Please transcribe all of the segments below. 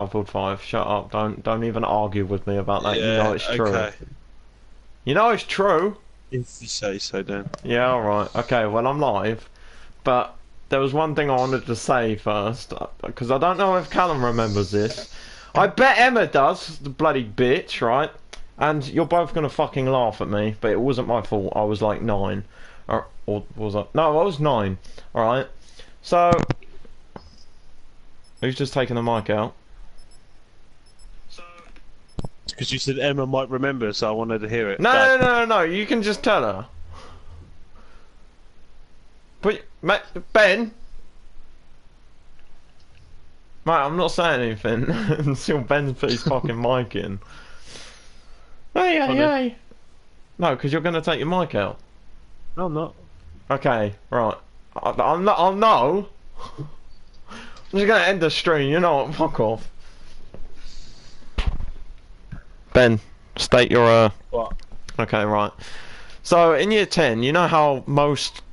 Battlefield 5. Shut up. Don't even argue with me about that. Yeah, You know it's true. okay. You know it's true. If you say so, Dan. Yeah, alright. Okay, well, I'm live. But there was one thing I wanted to say first, because I don't know if Callum remembers this. I bet Emma does, the bloody bitch, right? And you're both going to fucking laugh at me, but it wasn't my fault. I was like 9. Or was I? No, I was 9. Alright. So, who's just taking the mic out? Because you said Emma might remember, so I wanted to hear it. No. You can just tell her. But, Ben? Mate, I'm not saying anything until Ben's put his fucking mic in. Hey. No, because you're going to take your mic out. No, I'm not. Okay, right. I'll know. I'm just going to end the stream, you know what? Fuck off. Ben, state your, What? Okay, right. So, in year 10, you know how most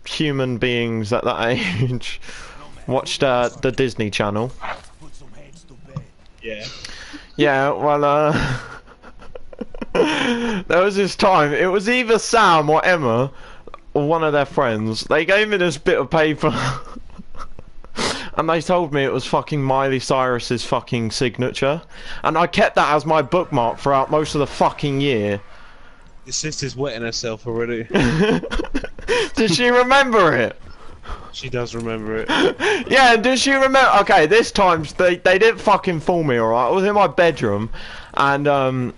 human beings at that age watched the Disney Channel? Yeah. Yeah, well, there was this time, it was either Sam or Emma, or one of their friends. They gave me this bit of paper, and they told me it was fucking Miley Cyrus's fucking signature, and I kept that as my bookmark throughout most of the fucking year. Your sister's wetting herself already. Does she remember it? She does remember it. Yeah, does she remember? Okay, this time they didn't fucking fool me, alright? I was in my bedroom, and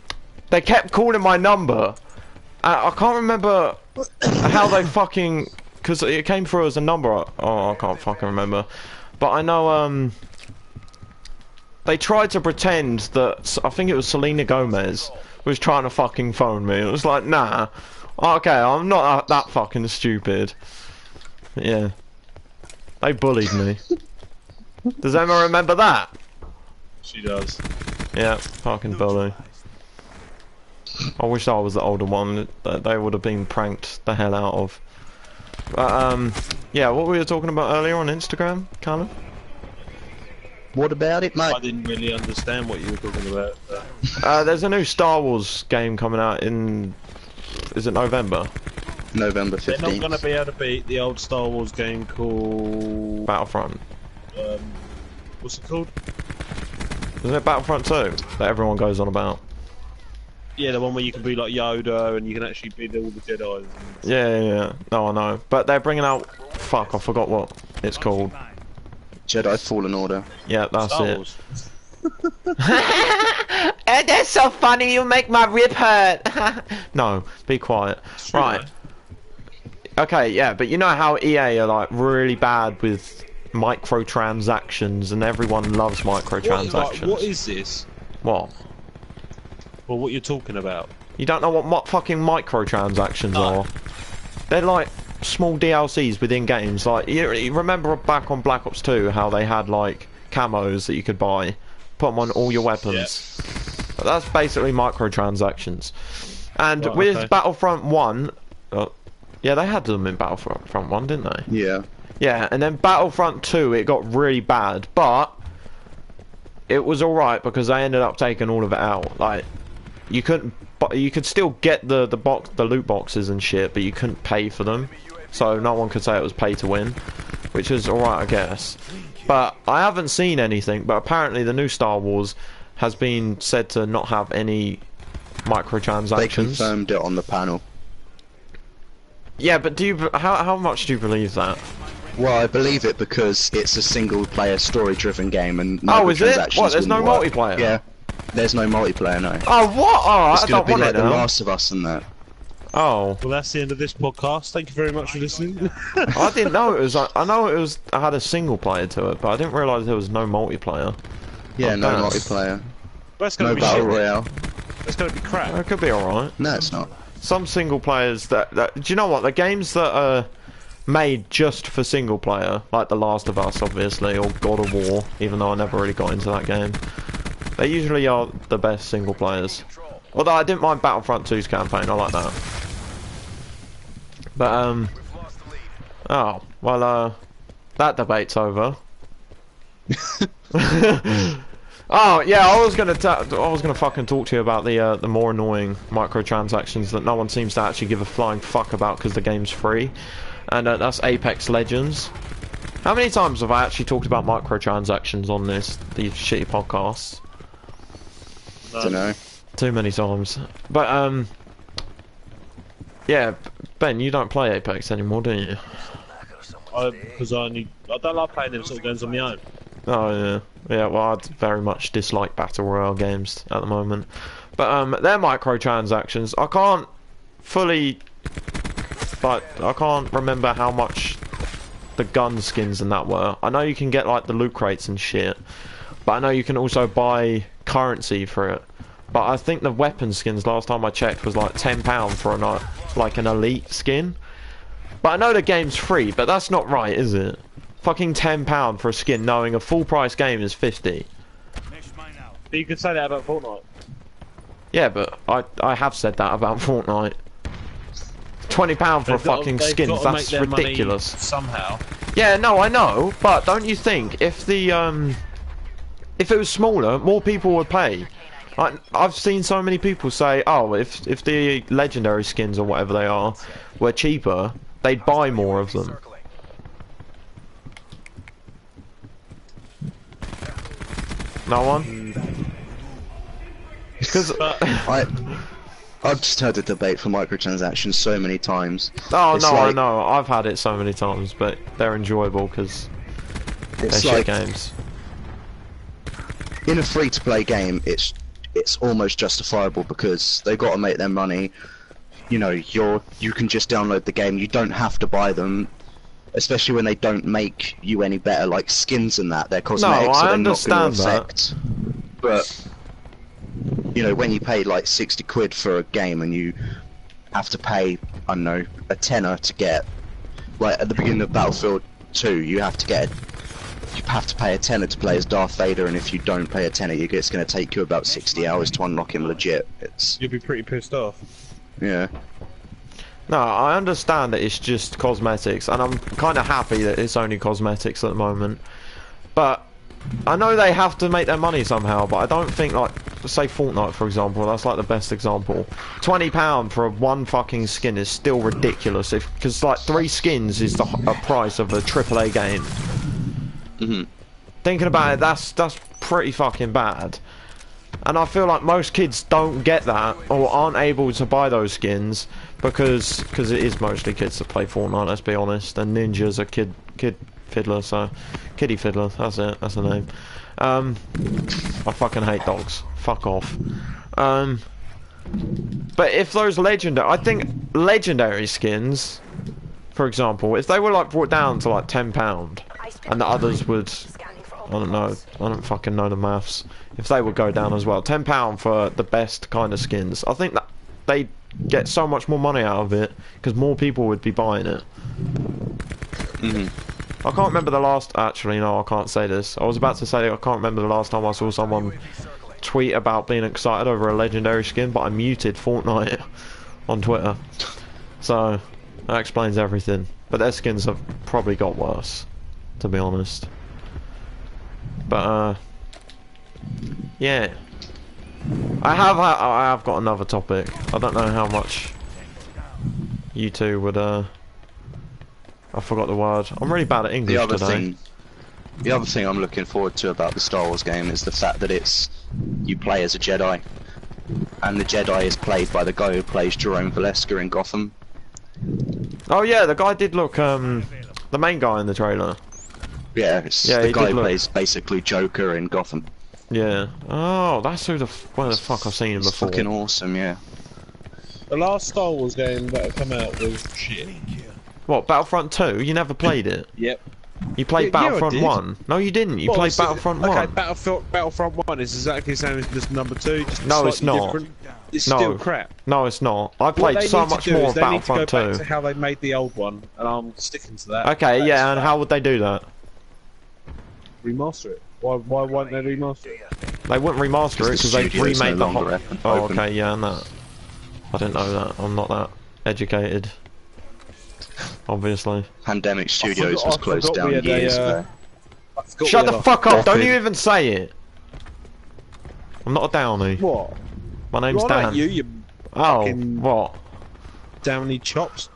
they kept calling my number. I can't remember how they fucking... Because it came through as a number. Oh, I can't fucking remember. But I know, they tried to pretend that... I think it was Selena Gomez was trying to fucking phone me. It was like, nah. Okay, I'm not that fucking stupid. Yeah. They bullied me. Does Emma remember that? She does. Yeah, fucking bully. I wish I was the older one. They would have been pranked the hell out of. But, yeah, what we were talking about earlier on Instagram, Callum? What about it, mate? I didn't really understand what you were talking about. There's a new Star Wars game coming out in... Is it November? November 15th. They're not going to be able to beat the old Star Wars game called... Battlefront. What's it called? Isn't it Battlefront 2 that everyone goes on about? Yeah, the one where you can be like Yoda and you can actually beat all the Jedis. Yeah. No, I know. But they're bringing out... Fuck, I forgot what it's called. Jedi Fallen Order. Yeah, that's Star it. Wars. That's so funny, you make my rib hurt. No, be quiet. True, right. though. Okay, yeah, but you know how EA are like really bad with microtransactions and everyone loves microtransactions. What is this? What? Well, what you're talking about? You don't know what fucking microtransactions No. are? They're like small DLCs within games. Like, you remember back on Black Ops 2 how they had like camos that you could buy, put them on all your weapons. Yeah. That's basically microtransactions. And Right, with okay. Battlefront 1, yeah, they had them in Battlefront 1, didn't they? Yeah. Yeah, and then Battlefront 2, it got really bad, but it was alright because they ended up taking all of it out. Like, you couldn't, but you could still get the loot boxes and shit, but you couldn't pay for them. So no one could say it was pay to win, which is alright, I guess. But I haven't seen anything, but apparently the new Star Wars has been said to not have any microtransactions. They confirmed it on the panel. Yeah, but how much do you believe that? Well, I believe it because it's a single-player, story-driven game, and Oh, is it? microtransactions What, there's no wouldn't work. multiplayer? Yeah. There's no multiplayer, no. Oh, what? Alright, It's I gonna don't be want like it The now. Last of Us and that. Oh. Well, that's the end of this podcast. Thank you very much for listening. I didn't know it was. I know it was. I had a single player to it, but I didn't realise there was no multiplayer. Yeah, Oh, no damn. multiplayer. That's going No to be battle shit. royale. That's going to be crap. It could be alright. No, it's not. Some single players that. Do you know what? The games that are made just for single player, like The Last of Us, obviously, or God of War, even though I never really got into that game, they usually are the best single players. Although I didn't mind Battlefront 2's campaign. I like that. But oh well, that debate's over. Oh yeah, I was gonna fucking talk to you about the more annoying microtransactions that no one seems to actually give a flying fuck about because the game's free, and that's Apex Legends. How many times have I actually talked about microtransactions on these shitty podcasts? Don't know. Too many times. But yeah, Ben, you don't play Apex anymore, do you? Because I don't like playing them sort of games on my own. Oh yeah, yeah. Well, I very much dislike battle royale games at the moment, but they're microtransactions. I can't fully, but I can't remember how much the gun skins and that were. I know you can get like the loot crates and shit, but I know you can also buy currency for it. But I think the weapon skins last time I checked was like £10 for an elite skin. But I know the game's free, but that's not right, is it? Fucking £10 for a skin, knowing a full price game is 50. But you could say that about Fortnite. Yeah, but I have said that about Fortnite. £20 for a fucking skin, that's ridiculous. Somehow. Yeah, no, I know, but don't you think if it was smaller, more people would pay? I've seen so many people say, oh, if the legendary skins or whatever they are were cheaper, they'd buy more of them. No one? Because I've just heard the debate for microtransactions so many times. Oh no, like, I know. I've had it so many times, but they're enjoyable because they're shit games. In a free-to-play game, it's almost justifiable because they've got to make their money. You know, you can just download the game. You don't have to buy them, especially when they don't make you any better, like skins and that. They're cosmetics, so they're not going to affect. But you know, when you pay like 60 quid for a game and you have to pay, I don't know, a tenner to get, like at the beginning of Battlefield 2, you have to pay a tenner to play as Darth Vader, and if you don't pay a tenner, it's going to take you about 60 hours to unlock him legit. You'll be pretty pissed off. Yeah. No, I understand that it's just cosmetics, and I'm kind of happy that it's only cosmetics at the moment. But I know they have to make their money somehow, but I don't think, like, say Fortnite, for example, that's like the best example. £20 for one fucking skin is still ridiculous, because like 3 skins is the price of a AAA game. Thinking about it, that's pretty fucking bad. And I feel like most kids don't get that, or aren't able to buy those skins, because it is mostly kids that play Fortnite, let's be honest, and Ninja's a kid fiddler, so Kiddie Fiddler, that's it, that's the name. I fucking hate dogs. Fuck off. But if those I think legendary skins, for example, if they were like brought down to like £10, and the others would, I don't know, I don't fucking know the maths, if they would go down as well, £10 for the best kind of skins, I think that they get so much more money out of it, because more people would be buying it. I can't remember the last, actually no, I can't say this. I was about to say I can't remember the last time I saw someone tweet about being excited over a legendary skin, but I muted Fortnite on Twitter. So, that explains everything. But their skins have probably got worse, to be honest. But, yeah. I have got another topic. I don't know how much you two would, I forgot the word. I'm really bad at English today. The other thing I'm looking forward to about the Star Wars game is the fact that you play as a Jedi, and the Jedi is played by the guy who plays Jerome Valeska in Gotham. Oh yeah, the guy did look, the main guy in the trailer. Yeah, the guy who plays basically Joker in Gotham. Yeah. Oh, that's where the fuck I've seen him before. Fucking awesome, yeah. The last Star Wars game that come out was shit. What, Battlefront 2? You never played it? Yep. You played Battlefront 1? No, you didn't. You played Battlefront 1. Okay, Battlefront 1 is exactly the same as number 2. Just no, it's not. Different. It's still crap. No, it's not. I played so much more of Battlefront 2. They need to go back to how they made the old one, and I'm sticking to that. Okay, yeah, and how would they do that? Remaster it. Why won't they remaster it? They wouldn't remaster it because they remade the whole... Oh, open. okay, yeah, and that. I didn't know that. I'm not that educated. Obviously. Pandemic Studios was closed down years ago. Shut the fuck up! Don't you even say it! I'm not a Downey. What? My name's Well, Dan. like you Oh, fucking- what? Downey chops.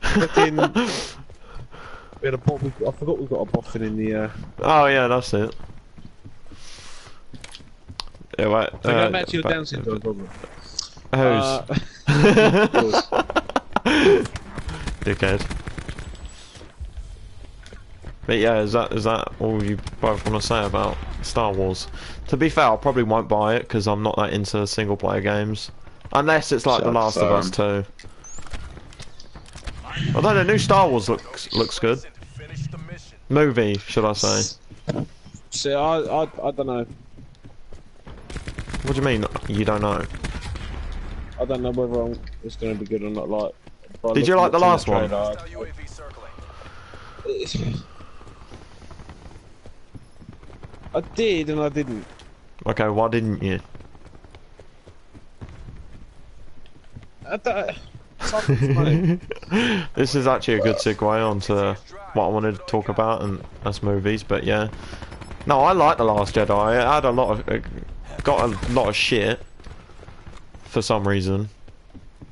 Fucking. We had a I forgot we've got a boffin in the. Oh yeah, that's it. Yeah, wait. So going back to your Down syndrome problem. Whose? Yours. Dickhead. But yeah, is that all you both want to say about Star Wars? To be fair, I probably won't buy it because I'm not that into single player games, unless it's like The Last of Us 2. Although the new Star Wars looks good. Movie, should I say? See, I don't know. What do you mean you don't know? I don't know whether it's going to be good or not. Like, Did you like the last one? I did and I didn't. Okay, why didn't you? I don't. It's hard to explain. This is actually a good segue on to what I wanted to talk about, and that's movies. But yeah, no, I like The Last Jedi. It had a lot of, got a lot of shit for some reason.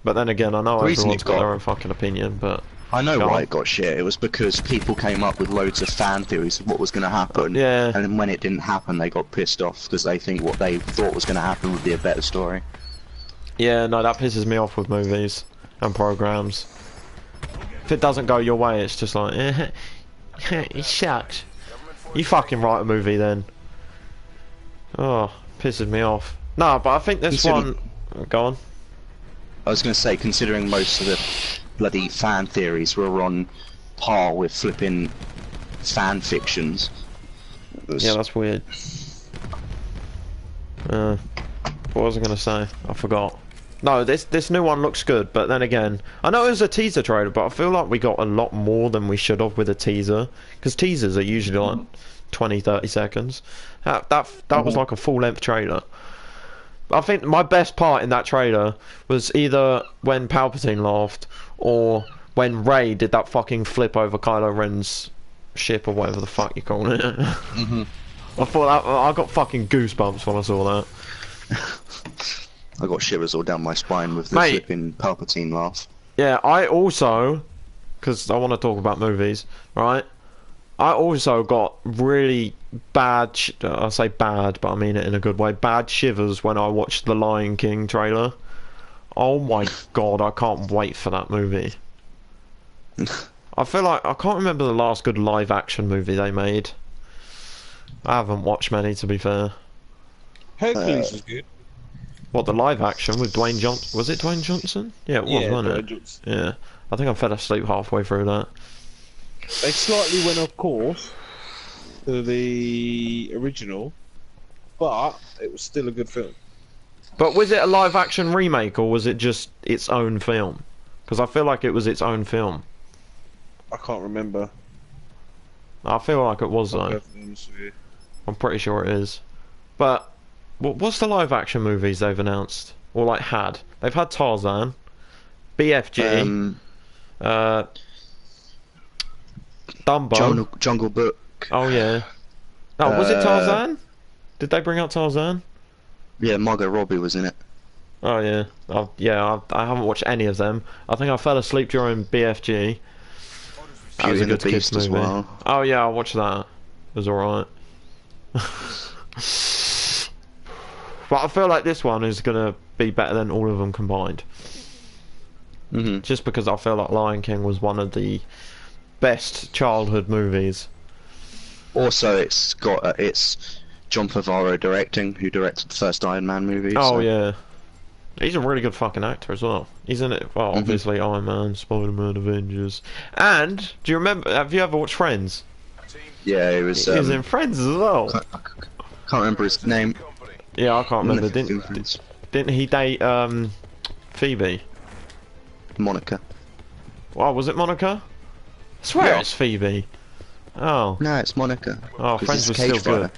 But then again, I know everyone's got their own fucking opinion. But I know why it got shit. It was because people came up with loads of fan theories of what was going to happen. Yeah. And then when it didn't happen, they got pissed off because they think what they thought was going to happen would be a better story. Yeah, no, that pisses me off with movies and programs. If it doesn't go your way, it's just like, it sucks. You fucking write a movie then. Oh, pisses me off. No, but I think this one. Go on. I was going to say, considering most of the bloody fan theories were on par with flipping fan fictions. Yeah, that's weird. What was I going to say? I forgot. No, this new one looks good, but then again, I know it was a teaser trailer, but I feel like we got a lot more than we should have with a teaser, because teasers are usually like 20-30 seconds. That was like a full-length trailer. I think my best part in that trailer was either when Palpatine laughed, or when Rey did that fucking flip over Kylo Ren's ship, or whatever the fuck you call it. I thought I got fucking goosebumps when I saw that. I got shivers all down my spine with the flipping Palpatine laugh. Yeah, I also, because I want to talk about movies, right? I also got really bad, I say bad, but I mean it in a good way, bad shivers when I watched the Lion King trailer. Oh my god, I can't wait for that movie. I feel like, I can't remember the last good live action movie they made. I haven't watched many, to be fair. Hercules was good. What, the live action with Dwayne Johnson? Was it Dwayne Johnson? Yeah, it was, wasn't it? Yeah. I think I fell asleep halfway through that. They slightly went off course to the original, but it was still a good film. But was it a live action remake, or was it just its own film? Because I feel like it was its own film. I can't remember. I feel like it was, though. I'm pretty sure it is. But what's the live action movies they've announced? Or like had? They've had Tarzan, BFG, Dumbo. Jungle Book. Oh yeah. Oh, was it Tarzan? Did they bring out Tarzan? Yeah, Margot Robbie was in it. Oh yeah. I haven't watched any of them. I think I fell asleep during BFG. That was a good kids movie. As well. Oh yeah, I watched that. It was alright. But I feel like this one is gonna be better than all of them combined. Just because I feel like Lion King was one of the best childhood movies. Also, it's got it's John Favreau directing, who directed the first Iron Man movie. Oh so. yeah, he's a really good fucking actor as well. He's in it. Well, obviously Iron Man, Spider-Man, Avengers, and do you remember? Have you ever watched Friends? Yeah, he was. He was in Friends as well. Can't remember his name. Yeah, I can't remember. Didn't he date Phoebe? Monica. Oh, was it Monica? I swear it's Phoebe. Oh. No, it's Monica. Oh, Friends was still good.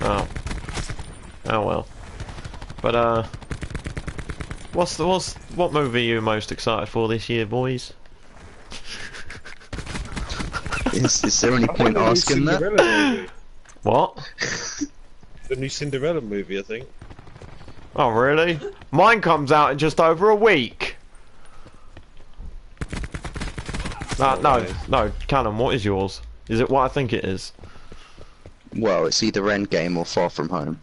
Oh. Oh well. But what movie are you most excited for this year, boys? Is there any point asking that? What? The new Cinderella movie, I think. Oh, really? Mine comes out in just over a week. No, Callum, what is yours? Is it what I think it is? Well, it's either Endgame or Far From Home.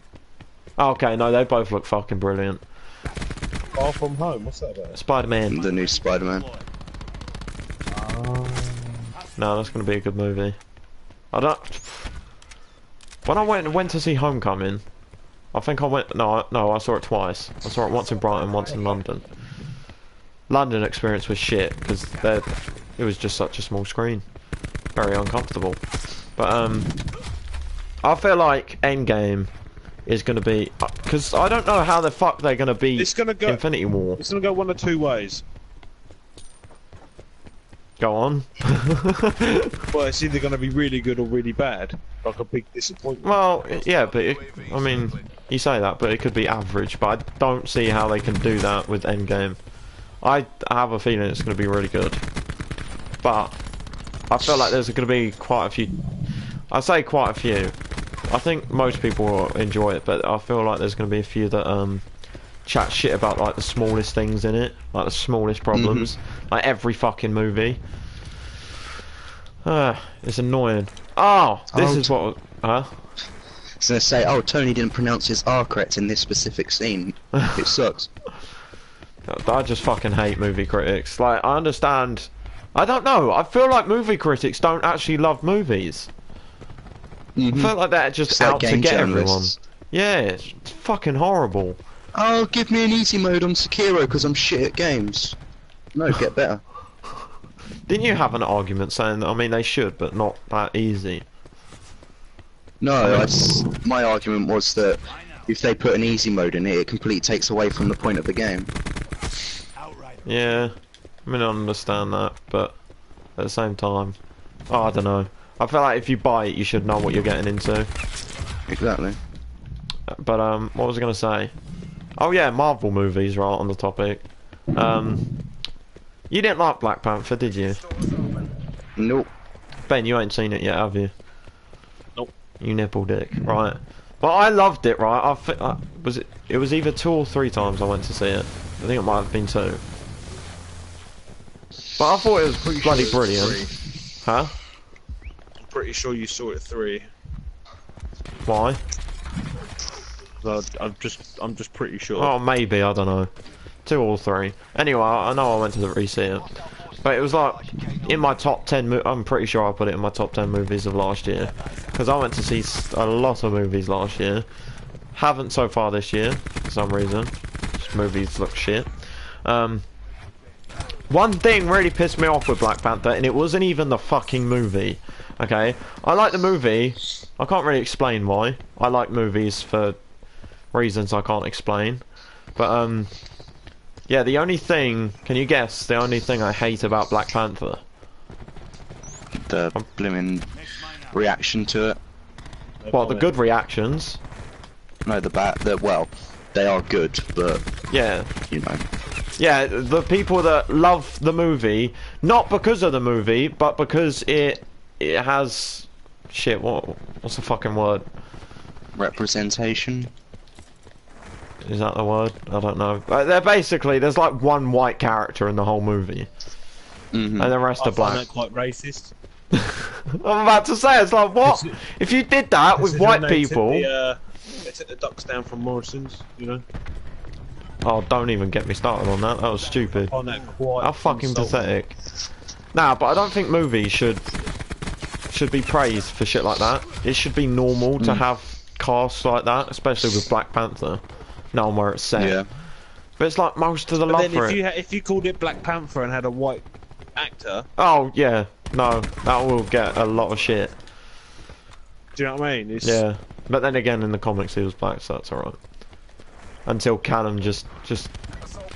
Okay, no, they both look fucking brilliant. Far From Home, what's that about? Spider-Man. The new Spider-Man. No, that's gonna be a good movie. I don't. When I went to see Homecoming, I think I went. No, I saw it twice. I saw it once in Brighton, once in London. London experience was shit because it was just such a small screen, very uncomfortable. But I feel like Endgame is gonna be because I don't know how the fuck they're gonna be. It's gonna go Infinity War. It's gonna go one of two ways. Go on. Well, it's either gonna be really good or really bad. Like a big disappointment. Well, yeah, but I mean, you say that, but it could be average. But I don't see how they can do that with Endgame. I have a feeling it's going to be really good, but I feel like there's going to be quite a few. I say quite a few. I think most people will enjoy it, but I feel like there's going to be a few that chat shit about like the smallest things in it, like the smallest problems, like every fucking movie. It's annoying. Oh, this is what. Huh? I was gonna say, oh, Tony didn't pronounce his R correct in this specific scene. It sucks. I just fucking hate movie critics. Like, I understand. I don't know. I feel like movie critics don't actually love movies. I feel like they're just It's out like to game get journalists. everyone. Yeah, it's fucking horrible. Oh, give me an easy mode on Sekiro because I'm shit at games. No, get better. Didn't you have an argument saying that, I mean, they should, but not that easy? No, my argument was that if they put an easy mode in it, it completely takes away from the point of the game. Yeah, I mean, I understand that, but at the same time, oh, I don't know. I feel like if you buy it, you should know what you're getting into. Exactly. But, what was I going to say? Oh yeah, Marvel movies, right, on the topic. You didn't like Black Panther, did you? Nope. Ben, you ain't seen it yet, have you? Nope. You nipple dick, right? Well, I loved it, right? It was either 2 or 3 times I went to see it. I think it might have been 2. But I thought it was bloody brilliant. Huh? I'm pretty sure you saw it 3. Why? I'm just pretty sure. Oh, maybe, I don't know. 2 or 3. Anyway, I know I went to re-see it. But it was like, in my top 10, I'm pretty sure I put it in my top 10 movies of last year. Because I went to see a lot of movies last year. Haven't so far this year, for some reason. Just movies look shit. One thing really pissed me off with Black Panther, and it wasn't even the fucking movie. Okay? I like the movie. I can't really explain why. I like movies for reasons I can't explain. But, yeah, the only thing... Can you guess the only thing I hate about Black Panther? The blooming reaction to it. Well, the good reactions. No, well, they are good, but Yeah. you know. Yeah, the people that love the movie, not because of the movie, but because it has... Shit, what's the fucking word? Representation. Is that the word? I don't know. They're basically, there's like one white character in the whole movie. And the rest I are black. find that quite racist. I'm about to say, it's like, what? If you did that with white people... They took the ducks down from Morrison's, you know? Oh, don't even get me started on that. That was stupid. On that quite How fucking insulting. pathetic. Nah, but I don't think movies should be praised for shit like that. It should be normal to have casts like that, especially with Black Panther. Knowing where it's set. Yeah. But it's like most of the But love then for it. if you called it Black Panther and had a white actor, Oh, yeah. No, that will get a lot of shit. do you know what I mean? It's, Yeah. But then again, in the comics he was black, so that's alright. Until Callum just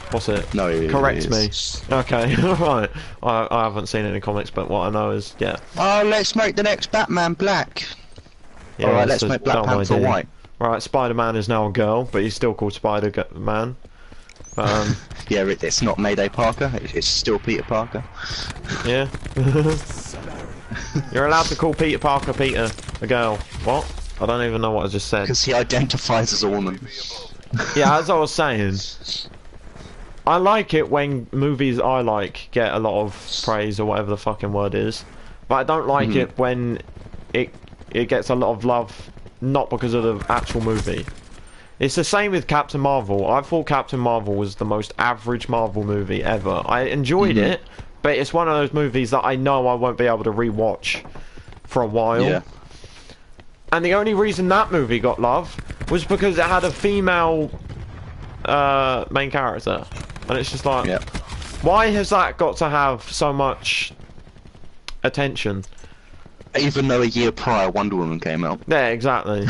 what's it? No, it corrects is. me. Okay, right. I haven't seen any comics, but what I know is, yeah. Oh, let's make the next Batman black. Yeah, Alright, it's let's a make Black dumb Panther idea. white. Right, Spider-Man is now a girl, but he's still called Spider-Man. But, Yeah, it's not Mayday Parker. It's still Peter Parker. yeah. You're allowed to call Peter Parker Peter a girl. What? I don't even know what I just said. Because he identifies as a woman. Yeah, as I was saying, I like it when movies I like get a lot of praise or whatever the fucking word is, but I don't like it when it gets a lot of love not because of the actual movie. It's the same with Captain Marvel. I thought Captain Marvel was the most average Marvel movie ever. I enjoyed it, but it's one of those movies that I know I won't be able to rewatch for a while. Yeah. And the only reason that movie got love was because it had a female main character. And it's just like, why has that got to have so much attention? Even though a year prior Wonder Woman came out. Yeah, exactly.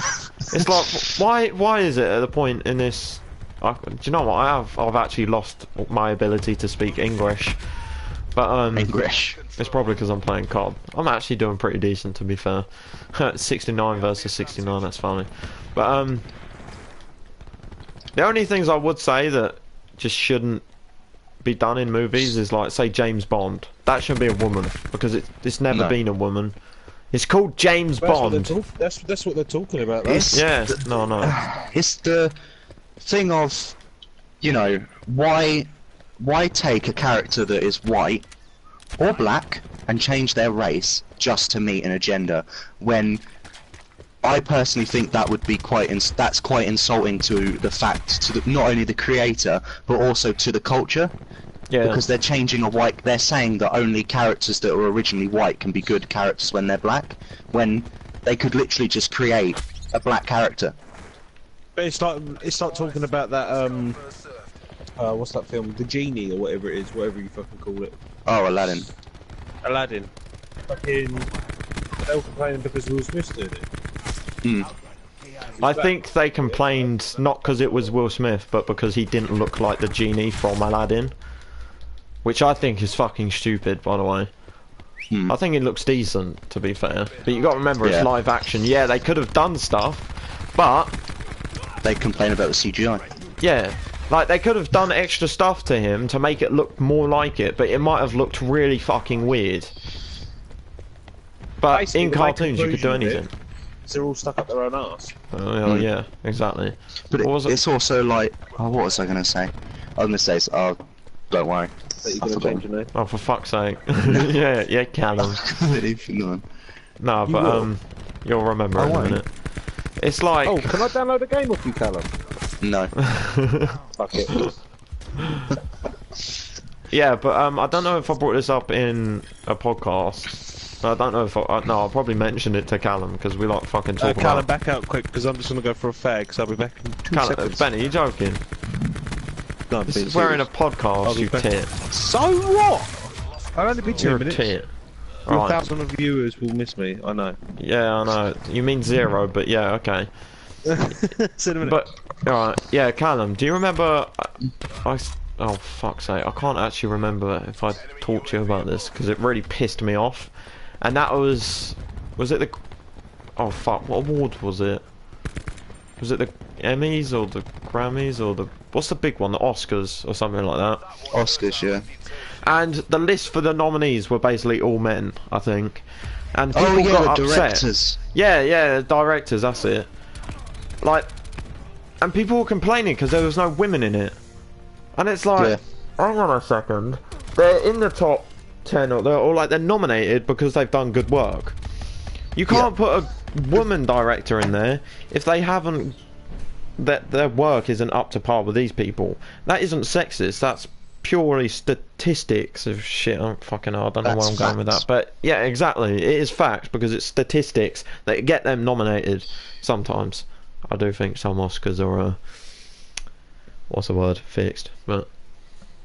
It's like, why is it at the point in this... do you know what, I've actually lost my ability to speak English. But, English. it's probably because I'm playing COD. I'm actually doing pretty decent, to be fair. 69 versus 69, that's funny. But, the only things I would say that just shouldn't be done in movies is, like, say, James Bond. That shouldn't be a woman, because it's never been a woman. It's called James Bond. That's what they're talking about, though. Yeah, no. It's the thing of, you know, why take a character that is white or black and change their race just to meet an agenda, when I personally think that would be that's quite insulting to the fact, to not only the creator but also to the culture. Yeah. Because they're changing they're saying that only characters that were originally white can be good characters when they're black, when they could literally just create a black character. But it's like talking about that what's that film? The Genie or whatever it is, whatever you fucking call it. Oh, Aladdin. Aladdin. Fucking they were complaining because Will Smith's doing it. I think they complained not because it was Will Smith, but because he didn't look like the genie from Aladdin. Which I think is fucking stupid, by the way. I think it looks decent, to be fair. But you got to remember, it's live action. Yeah, they could have done stuff, but they complain about the CGI. Yeah, like they could have done extra stuff to him to make it look more like it, but it might have looked really fucking weird. But basically, in cartoons, you could do anything. They're all stuck up their own arse. Oh, yeah, exactly. But it's also like, what was I gonna say? I was gonna say, don't worry. That you're gonna change your name? Oh, for fuck's sake! yeah, Callum. No, but you'll remember in a minute. It's like. Oh, can I download a game off you, Callum? No. Fuck it. Yeah, but I don't know if I brought this up in a podcast. I don't know if no, I probably mentioned it to Callum because we like fucking talk Callum, about. back out quick because I'm just gonna go for a fag. So I'll be back in 2 Callum, seconds. Benny, you joking? No, this is wearing a podcast, you tit. So what? I'll only be 2 minutes. Tit. 1,000 of viewers will miss me. I know. Yeah, I know. You mean 0, but yeah, okay. But alright, yeah, Callum, do you remember? Oh fuck's sake, I can't actually remember if I talked to you about this because it really pissed me off. And that was it the? Oh fuck, what award was it? Was it the Emmys or the Grammys or the? What's the big one? The Oscars or something like that. Oscars, yeah. And the list for the nominees were basically all men, I think. And people got the upset. directors. Yeah, the directors. That's it. Like, and people were complaining because there was no women in it. And it's like, hang on a second. They're in the top 10, or they're nominated because they've done good work. You can't put a woman director in there if they haven't. That their work isn't up to par with these people. That isn't sexist. That's purely statistics of shit. I don't know where I'm going with that, but yeah, exactly. It is facts because it's statistics that get them nominated. Sometimes I do think some Oscars are what's the word, fixed, but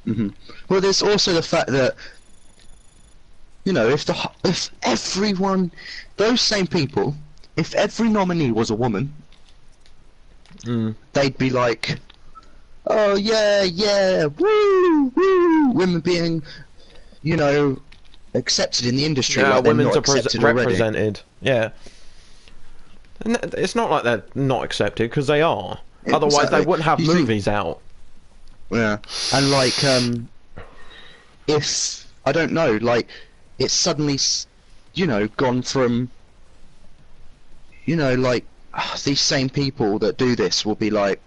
well, there's also the fact that, you know, if everyone, those same people, if every nominee was a woman, they'd be like, oh yeah, woo, women being, you know, accepted in the industry. Yeah, like women are represented. Yeah, and it's not like they're not accepted because they are. Otherwise, they wouldn't have movies out. Yeah, and like, if I don't know, like, it's suddenly, you know, gone from, you know, like, these same people that do this will be like,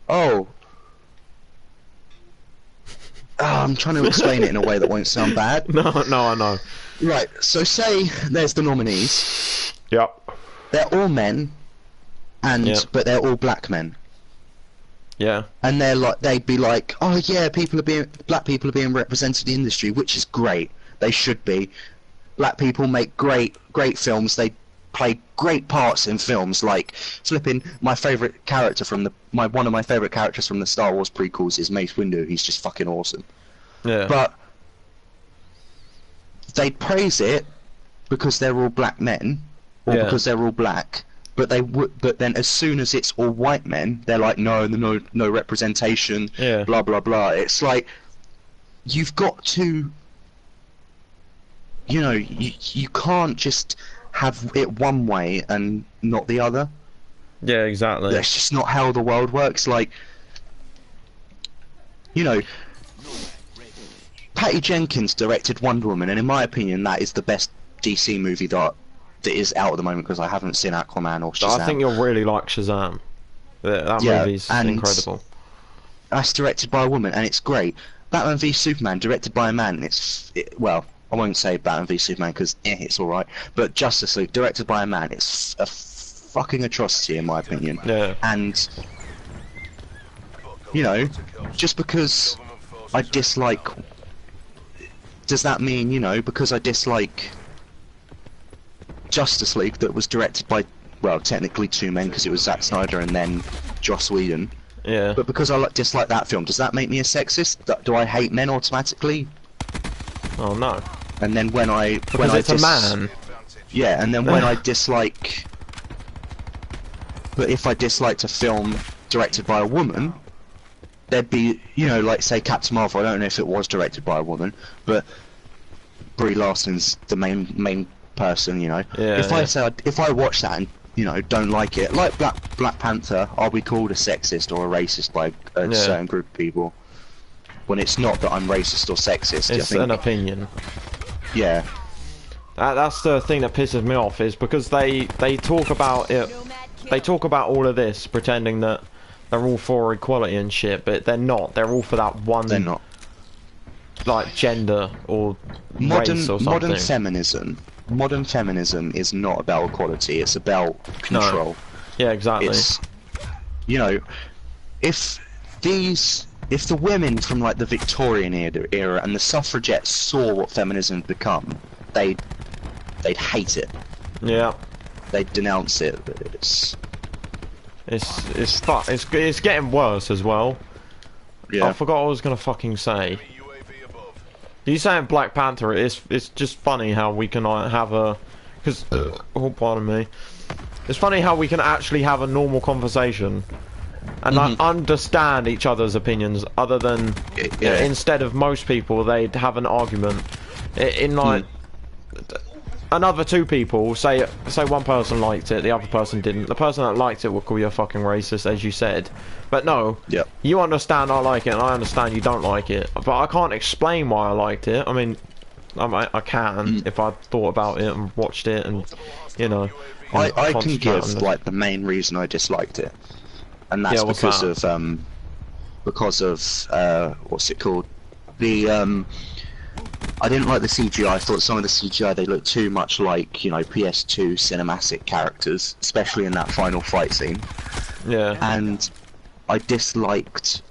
oh, I'm trying to explain it in a way that won't sound bad. No, I know. Right, so say there's the nominees. Yep. They're all men, but they're all black men. Yeah. And they'd be like, oh yeah, black people are being represented in the industry, which is great. They should be. Black people make great films. They play great parts in films. Like flipping, my favourite character from one of my favourite characters from the Star Wars prequels is Mace Windu. He's just fucking awesome. Yeah. But they praise it because they're all black men, or because they're all black. But then as soon as it's all white men, they're like, no representation. Yeah. Blah blah blah. It's like you've got to, you can't just have it one way and not the other. Yeah, exactly. That's just not how the world works. Like, Patty Jenkins directed Wonder Woman, and in my opinion, that is the best DC movie that is out at the moment, because I haven't seen Aquaman or Shazam. I think you'll really like Shazam. That movie's incredible. That's directed by a woman, and it's great. Batman v Superman, directed by a man. Well, I won't say Batman v Superman because it's alright, but Justice League, directed by a man. It's a fucking atrocity in my opinion. Yeah. And just because I dislike, does that mean because I dislike Justice League, that was directed by, well, technically two men because it was Zack Snyder and then Joss Whedon. Yeah. But because I dislike that film, does that make me a sexist? Do I hate men automatically? Oh no. And then because it's a man. Yeah, and then when I dislike, but if I disliked a film directed by a woman, there'd be, like say Captain Marvel. I don't know if it was directed by a woman, but Brie Larson's the main person. If I watch that and don't like it, like Black Panther, I'll be called a sexist or a racist by a certain group of people, when it's not that I'm racist or sexist. It's an opinion. Yeah. That's the thing that pisses me off, is because they talk about it. They talk about all of this pretending that they're all for equality and shit, but they're not. They're all for that one. They're not. Like gender or race or something. Modern feminism is not about equality. It's about control. No. Yeah, exactly. It's, if the women from like the Victorian era and the suffragettes saw what feminism had become, they'd hate it. Yeah. They'd denounce it. It's getting worse as well. Yeah. I forgot what I was gonna fucking say. You saying Black Panther? It's just funny how we can have oh, pardon me. It's funny how we can actually have a normal conversation and like understand each other's opinions, other than instead of most people they'd have an argument in like another two people say one person liked it, the other person didn't. The person that liked it will call you a fucking racist, as you said. But no, you understand I like it, and I understand you don't like it. But I can't explain why I liked it. I mean, I can if I thought about it and watched it, and I can give like the main reason I disliked it, and that's because of what's it called? I didn't like the CGI. I thought some of the CGI, they looked too much like, PS2 cinematic characters, especially in that final fight scene. Yeah. And I disliked...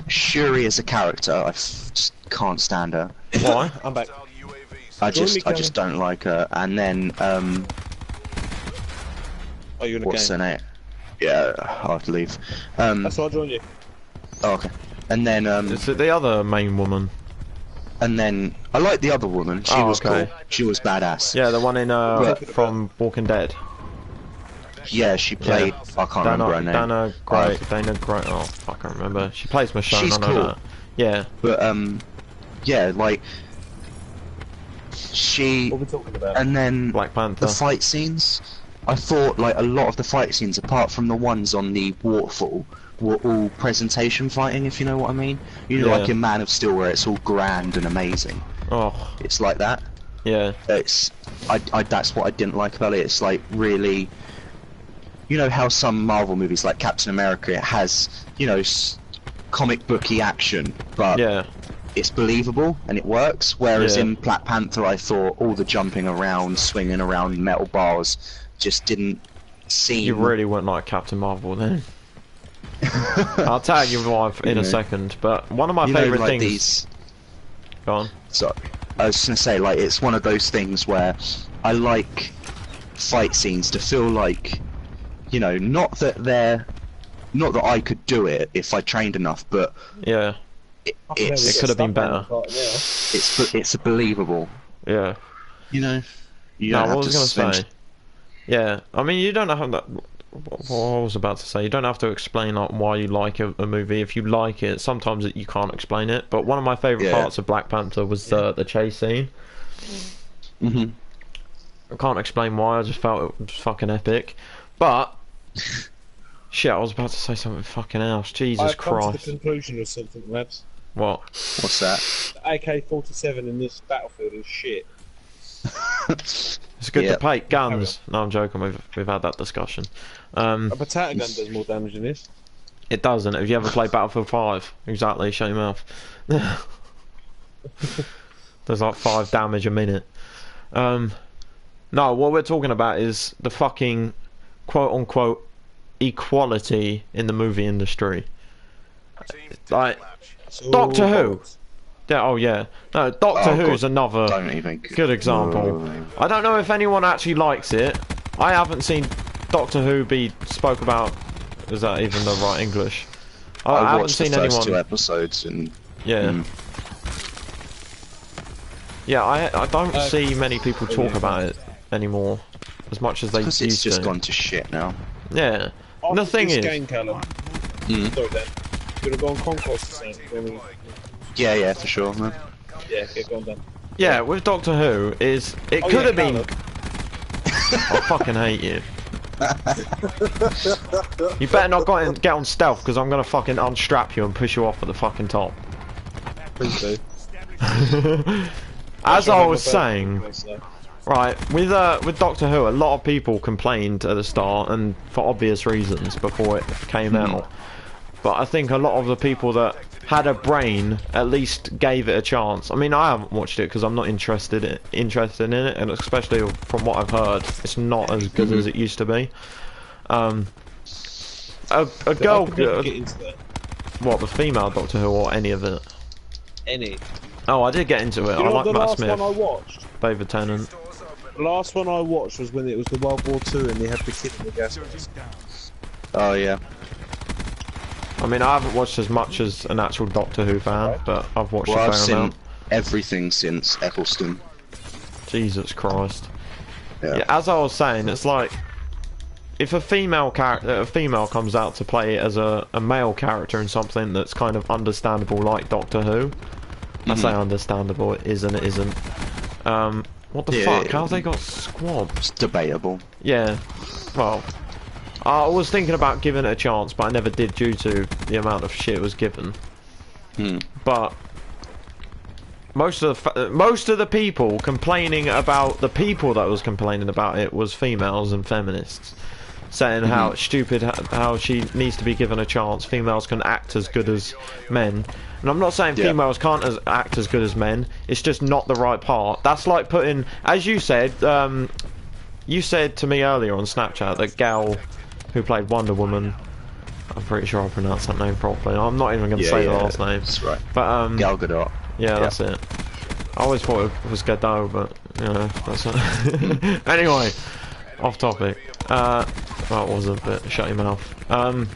Shuri as a character, I just can't stand her. Why? I'm back. I just don't like her. And then, Are you in a what's game? her name? Yeah, I'll have to leave. That's why I joined you. Oh, okay. And then, Is it the other main woman? And then I liked the other woman. She was cool. She was badass. Yeah, the one in from Walking Dead. Yeah, she played. I can't remember her name. Dana Gray. Oh, I can't remember. She plays Michonne. She's cool. That. Yeah. But yeah, like she. What are we talking about? And then Black Panther. the fight scenes. I thought like a lot of the fight scenes, apart from the ones on the waterfall, were all presentation fighting, if you know what I mean. Like in Man of Steel, where it's all grand and amazing. Oh. It's like that. Yeah. It's that's what I didn't like about it. It's like really, you know how some Marvel movies like Captain America, it has, you know, comic booky action, but Yeah. it's believable and it works. Whereas Yeah. in Black Panther, I thought all the jumping around, swinging around metal bars just didn't seem. You really wouldn't like Captain Marvel then. I'll tell you why in a second, but one of my favourite like things... These... Go on. So, I was gonna say, like, it's one of those things where I like fight scenes to feel like, you know, not that I could do it if I trained enough, but Yeah. it could have been better. it's believable. Yeah. You know, you No, don't what have was to I spend. going to say? Yeah, I mean, you don't have that. What I was about to say, you don't have to explain like why you like a movie. If you like it, sometimes you can't explain it. But one of my favourite parts of Black Panther was the chase scene. Mhm. I can't explain why. I just felt it was fucking epic. But shit, I was about to say something fucking else. Jesus I've come to the Christ! conclusion of something, lads. What? What's that? The AK-47 in this battlefield is shit. It's good to paint guns. No, I'm joking. We've had that discussion. A potato gun does more damage than this. It doesn't. Have you ever played Battlefield 5? Exactly. Shut your mouth. There's like 5 damage a minute. No, what we're talking about is the fucking quote-unquote equality in the movie industry. Like, Doctor Who. Yeah, oh yeah. No, Doctor Who's another Don't even. good example. I don't know if anyone actually likes it. I haven't seen Doctor Who be spoke about. Is that even the right English? I haven't watched seen the first anyone. 2 episodes and Yeah. Yeah, I don't see many people talk about it anymore as much as they used it's just to. gone to shit now. Yeah. And the thing is, game, Callum. Sorry, Dan. Could have gone Conquest or something. Yeah, for sure, man. Yeah, go on, Dan. yeah, with Doctor Who is it could have been. I fucking hate you. You better not get on stealth because I'm gonna fucking unstrap you and push you off at the fucking top. Please do. As I was saying, right, with Doctor Who, a lot of people complained at the start, and for obvious reasons, before it came out. But I think a lot of the people that had a brain at least gave it a chance. I mean, I haven't watched it because I'm not interested in it, and especially from what I've heard, it's not as good as it used to be. A girl, Get into that. what, the female Doctor Who or any of it? Any. Oh, I did get into it. You I know like the Matt last Smith, one I watched? David Tennant. The last one I watched was when it was the World War II and they had the kid in the gas mask. Oh yeah. I mean, I haven't watched as much as an actual Doctor Who fan, but I've watched Well, a I've fair seen amount. everything since Eccleston. Jesus Christ. Yeah. Yeah, as I was saying, it's like if a female comes out to play as a male character in something that's kind of understandable like Doctor Who. I say understandable, it is and it isn't. What the fuck? How have they got squabs? It's debatable. Yeah. Well, I was thinking about giving it a chance, but I never did due to the amount of shit it was given. But most of the people complaining about the people that was complaining about it was females and feminists, saying how it's stupid, how she needs to be given a chance. Females can act as good as men, and I'm not saying females can't act as good as men. It's just not the right part. That's like putting, as you said to me earlier on Snapchat, that gal who played Wonder Woman. I'm pretty sure I pronounced that name properly. I'm not even going to say the last name. That's right. But Gal Gadot. yeah, that's it. I always thought it was Gadot, but you know, that's it. Anyway, off topic. Well, it was a bit. Shut your mouth.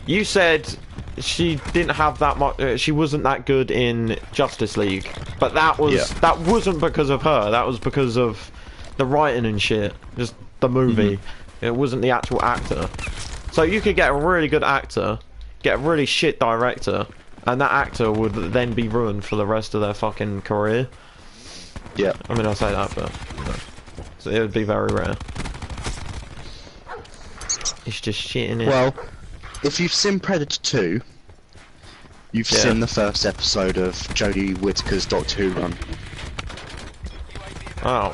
You said she didn't have that much. She wasn't that good in Justice League, but that wasn't because of her. That was because of the writing and shit. Just the movie. It wasn't the actual actor. So you could get a really good actor, get a really shit director, and that actor would then be ruined for the rest of their fucking career. Yeah. I mean, I say that, but you know, so it would be very rare. It's just shit in it. Well, if you've seen Predator 2, you've seen the first episode of Jodie Whittaker's Doctor Who run. Oh.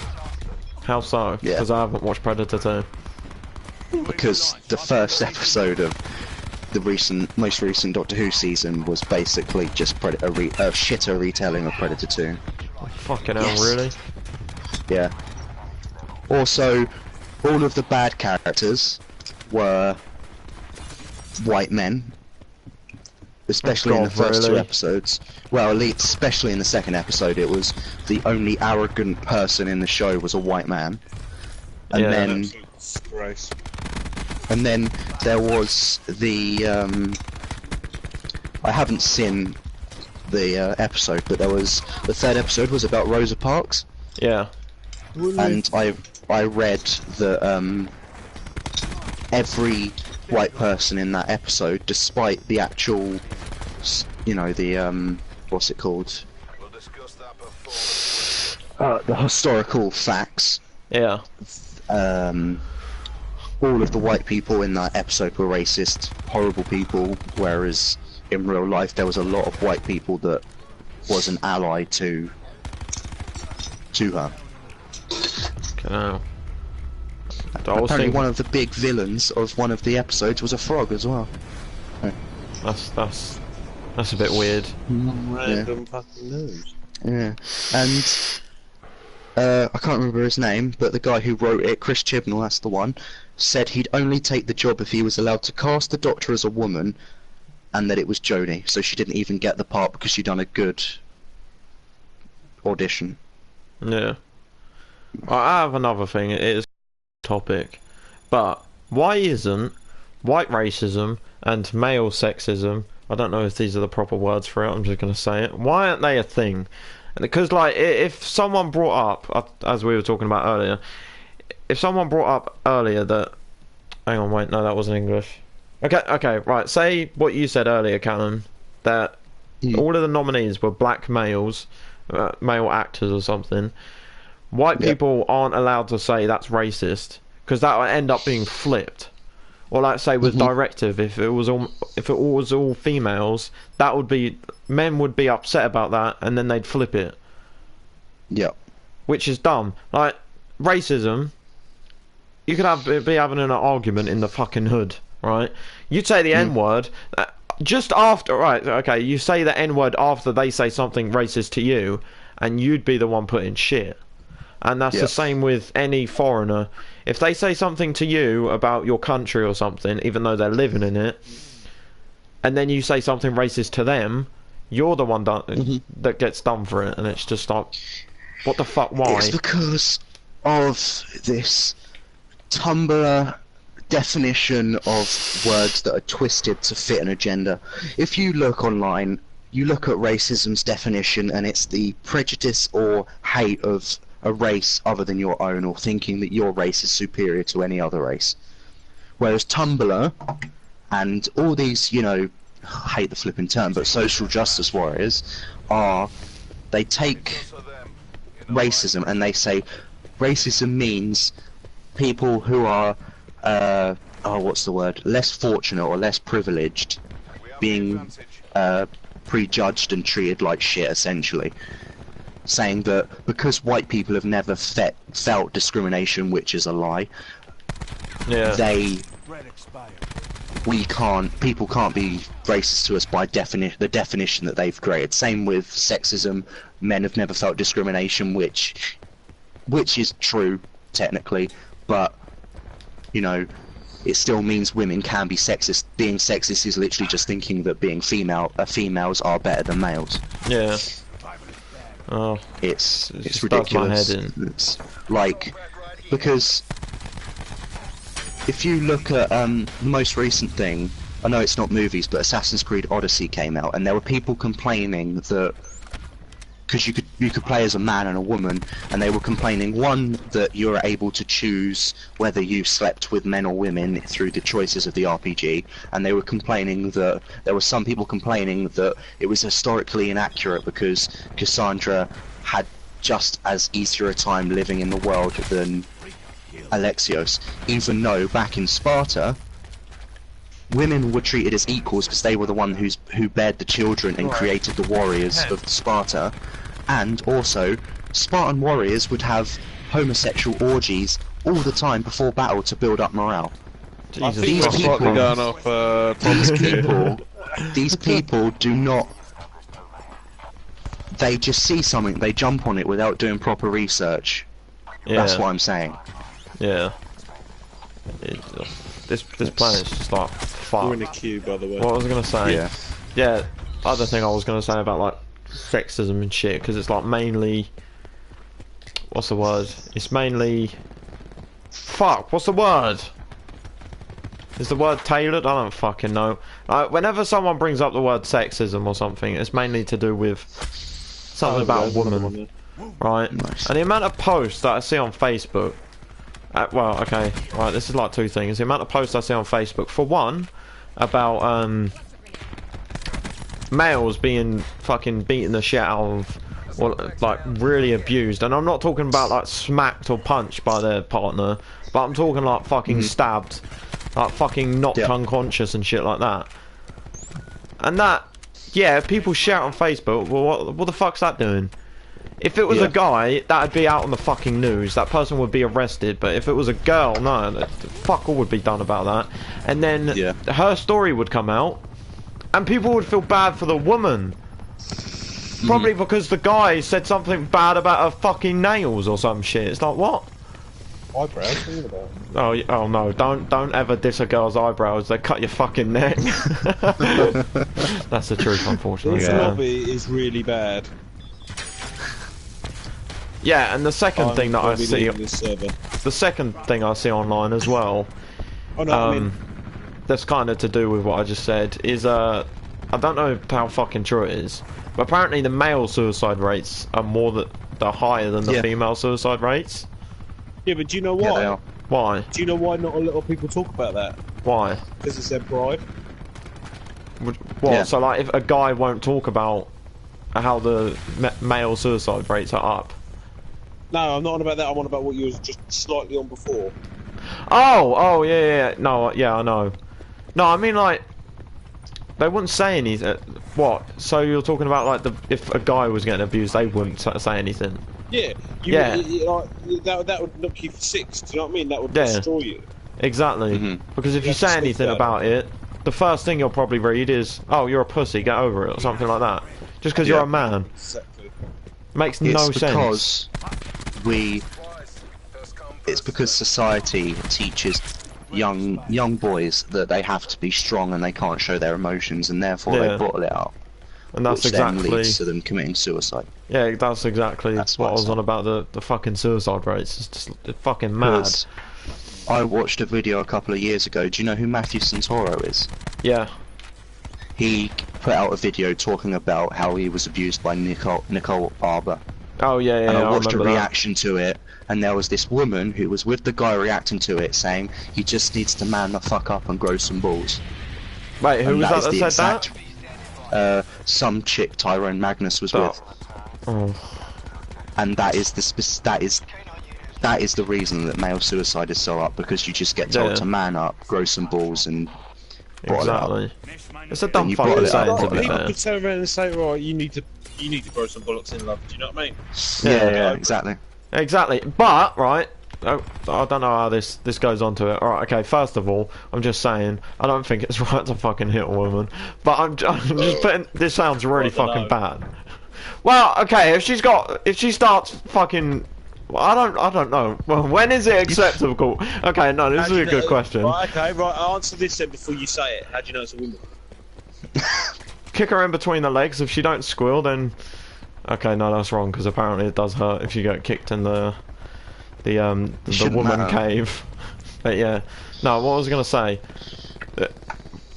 How so? Yeah. Because I haven't watched Predator 2. because the first episode of the most recent Doctor Who season was basically just a shitter retelling of Predator 2. Fucking hell, really? Yeah. Also, all of the bad characters were white men, especially in the first two episodes. Well, at least especially in the second episode, it was the only arrogant person in the show was a white man, and then there was the I haven't seen the episode, but there was the third episode was about Rosa Parks. Yeah. And I read that every white person in that episode, despite the actual, you know, the what's it called? We'll discuss that before. The historical facts. Yeah. All of the white people in that episode were racist, horrible people, whereas in real life there was a lot of white people that was an ally to her. No. Apparently one of the big villains of one of the episodes was a frog as well. That's a bit weird. Random fucking news. Yeah, and I can't remember his name, but the guy who wrote it, Chris Chibnall, that's the one, said he'd only take the job if he was allowed to cast the Doctor as a woman, and that it was Jodie, so she didn't even get the part because she'd done a good audition. Yeah. I have another thing, it is a topic, but why isn't white racism and male sexism, I don't know if these are the proper words for it, I'm just going to say it, why aren't they a thing? Because, like, if someone brought up, as we were talking about earlier, if someone brought up earlier that, hang on, wait, no, that wasn't English. Okay, right, say what you said earlier, Callum, that all of the nominees were black males, male actors or something. White people aren't allowed to say that's racist, because that would end up being flipped. Or like say with Directive, if it was all females, that would be, men would be upset about that, and then they'd flip it. Yeah. Which is dumb. Like racism, you could be having an argument in the fucking hood, right? You'd say the N-word just after, right? Okay, you say the N-word after they say something racist to you, and you'd be the one putting shit. And that's the same with any foreigner. If they say something to you about your country or something, even though they're living in it, and then you say something racist to them, you're the one that gets done for it. And it's just like, what the fuck, why? It's because of this Tumblr definition of words that are twisted to fit an agenda. If you look online, you look at racism's definition, and it's the prejudice or hate of a race other than your own, or thinking that your race is superior to any other race. Whereas Tumblr and all these, you know, I hate the flipping term, but social justice warriors they take racism and they say racism means people who are what's the word, less fortunate or less privileged being prejudged and treated like shit, essentially. Saying that because white people have never felt discrimination, which is a lie, people can't be racist to us by the definition that they've created. Same with sexism, men have never felt discrimination, which is true technically, but you know, it still means women can be sexist. Being sexist is literally just thinking that being females are better than males. Yeah. Oh, it's ridiculous. It's like, because if you look at the most recent thing, I know it's not movies, but Assassin's Creed Odyssey came out, and there were people complaining that because you could play as a man and a woman, and they were complaining, one, that you're able to choose whether you slept with men or women through the choices of the RPG, and they were complaining that there were some people complaining that it was historically inaccurate because Cassandra had just as easier a time living in the world than Alexios, even though back in Sparta women were treated as equals because they were the one who bared the children and created the warriors of Sparta. And also, Spartan warriors would have homosexual orgies all the time before battle to build up morale. I Jesus think we're Christ. slightly going off topic here. These people do not. They just see something, they jump on it without doing proper research. Yeah. That's what I'm saying. Yeah. This planet's just like fuck. We're in a queue, by the way. What was I gonna say? Yeah. Yeah. Other thing I was gonna say about like sexism and shit, because it's like mainly. What's the word? It's mainly. Fuck. What's the word? Is the word tailored? I don't fucking know. Whenever someone brings up the word sexism or something, it's mainly to do with something about a woman, right? Nice. And the amount of posts that I see on Facebook. Well, okay, right. This is like two things. The amount of posts I see on Facebook, for one, about males being fucking beaten the shit out of, or like really abused, and I'm not talking about like smacked or punched by their partner, but I'm talking like fucking stabbed. Like fucking knocked unconscious and shit like that. And that, yeah, people shout on Facebook, well what the fuck's that doing? If it was a guy, that'd be out on the fucking news, that person would be arrested, but if it was a girl, no, fuck all would be done about that. And then her story would come out, and people would feel bad for the woman. Probably because the guy said something bad about her fucking nails or some shit. It's like, what? Eyebrows, what are you about? Oh no! Don't ever diss a girl's eyebrows. They cut your fucking neck. That's the truth, unfortunately. This lobby is really bad. Yeah, and the second thing that I see, the second thing I see online as well, that's kind of to do with what I just said, is I don't know how fucking true it is, but apparently the male suicide rates are they're higher than the female suicide rates. Yeah, but do you know why? Yeah, they are. Why? Do you know why not a lot of people talk about that? Why? Because it's their pride. What? Yeah. So like, if a guy won't talk about how the male suicide rates are up. No, I'm not on about that. I'm on about what you was just slightly on before. Oh, yeah. No, yeah, I know. No, I mean like, they wouldn't say anything. What? So you're talking about like if a guy was getting abused, they wouldn't say anything. Yeah. That would knock you for six. Do you know what I mean? That would destroy you. Exactly. Because if you say anything about it, the first thing you'll probably read is, "Oh, you're a pussy. Get over it," or something like that. Just because you're a man. Exactly. Makes no sense. It's because society teaches young boys that they have to be strong and they can't show their emotions, and therefore they bottle it up. And that's which then exactly leads to them committing suicide. Yeah, that's exactly what I was on about, the fucking suicide rates. It's just fucking mad. I watched a video a couple of years ago. Do you know who Matthew Santoro is? Yeah. He put out a video talking about how he was abused by Nicole Barber. Oh yeah, And I watched a remember reaction to it, and there was this woman who was with the guy reacting to it, saying he just needs to man the fuck up and grow some balls. Wait, who was that said that? Some chick Tyrone Magnus was with. And that is that is the reason that male suicide is so up, because you just get told to man up, grow some balls, and exactly. It's a dumb you fucking bottle it saying, up. to be People fair. could turn around and say, right, you need to grow some bullocks in love. Do you know what I mean? Yeah, exactly. Exactly, but right. I don't know how this goes on to it. Alright, okay, first of all, I'm just saying, I don't think it's right to fucking hit a woman. But I'm just putting, this sounds really fucking bad. Well, okay, if she starts fucking, I don't know. Well, when is it acceptable? Okay, no, this is a good question. Right, okay, right, I'll answer this then before you say it. How do you know it's a woman? Kick her in between the legs. If she don't squeal, then okay, no, that's wrong, because apparently it does hurt if you get kicked in the woman cave. But yeah, no, what I was gonna say,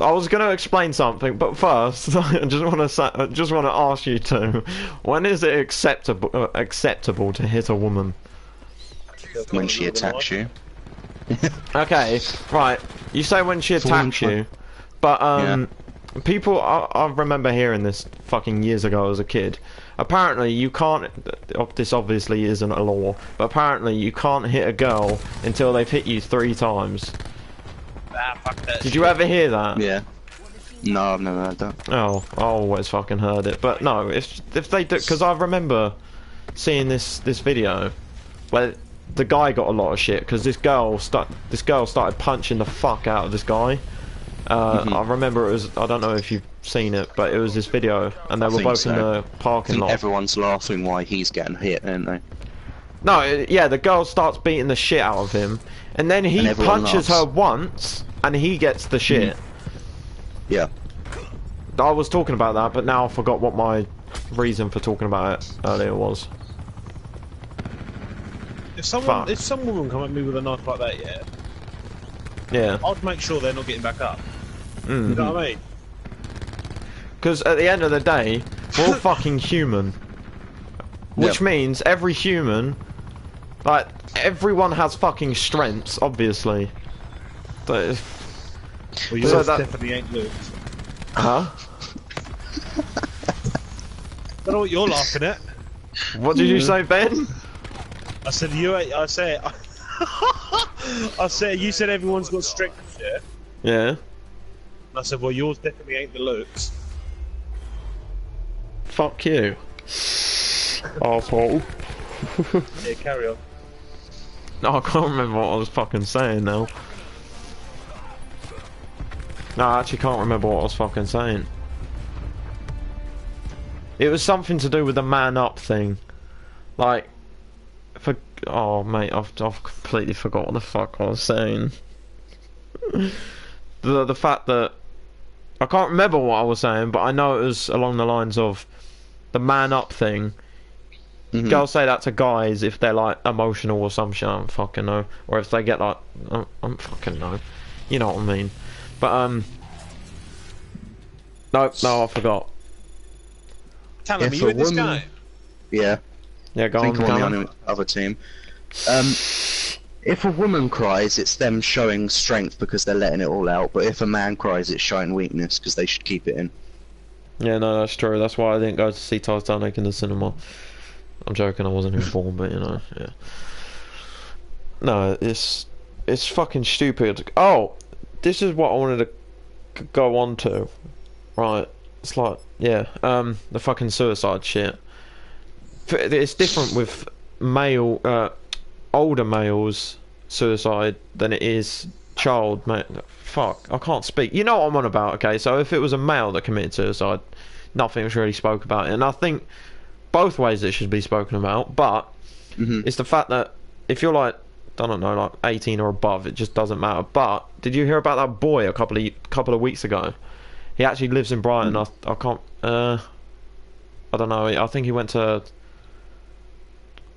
I was gonna explain something, but first I just want to ask you two, when is it acceptable to hit a woman? When she attacks you. Okay, right. You say when she attacks you, but people, I remember hearing this fucking years ago as a kid. Apparently you can't, this obviously isn't a law, but apparently you can't hit a girl until they've hit you 3 times. Fuck that. Did you ever hear that? Yeah. No, I've never heard that. Oh, I always fucking heard it. But no, if they do, because I remember seeing this video where the guy got a lot of shit because this girl started punching the fuck out of this guy. I remember it was, I don't know if you've seen it, but it was this video, and they were both in the parking lot. Everyone's laughing why he's getting hit, aren't they? No, yeah, the girl starts beating the shit out of him, and then he punches her once, and he gets the shit. Yeah. I was talking about that, but now I forgot what my reason for talking about it earlier was. If some woman come at me with a knife like that, yeah, I'd make sure they're not getting back up. You know what I mean? Because at the end of the day, we're all fucking human. Which means every human, like, everyone has fucking strengths, obviously. But, well, yours definitely ain't loose. Huh? I don't know what you're laughing at. What did you say, Ben? I said you ain't. I said you said everyone's got strengths, yeah? Yeah. And I said, well, yours definitely ain't the looks. Fuck you. Arsehole. Yeah, carry on. No, I can't remember what I was fucking saying now. No, I actually can't remember what I was fucking saying. It was something to do with the man up thing. Like, oh mate, I've completely forgot what the fuck I was saying. The fact that I can't remember what I was saying, but I know it was along the lines of the man up thing. Girls say that to guys if they're like emotional or some shit. I don't fucking know, or if they get like I don't fucking know. You know what I mean? But no, I forgot. Tell me, you in this game? Yeah. Yeah, go I think I'm on. on the other team. If a woman cries, it's them showing strength because they're letting it all out. But if a man cries, it's showing weakness because they should keep it in. Yeah, no, that's true. That's why I didn't go to see Titanic in the cinema. I'm joking. I wasn't informed, but you know, yeah. No, it's fucking stupid. Oh, this is what I wanted to go on to. Right, it's like, yeah, the fucking suicide shit. It's different with older males suicide than it is child, mate. Fuck, I can't speak. You know what I'm on about, okay? So if it was a male that committed suicide, nothing was really spoke about it. And I think both ways it should be spoken about, but it's the fact that if you're like, I don't know, like 18 or above, it just doesn't matter. But did you hear about that boy a couple of weeks ago? He actually lives in Brighton. I can't, I don't know, I think he went to,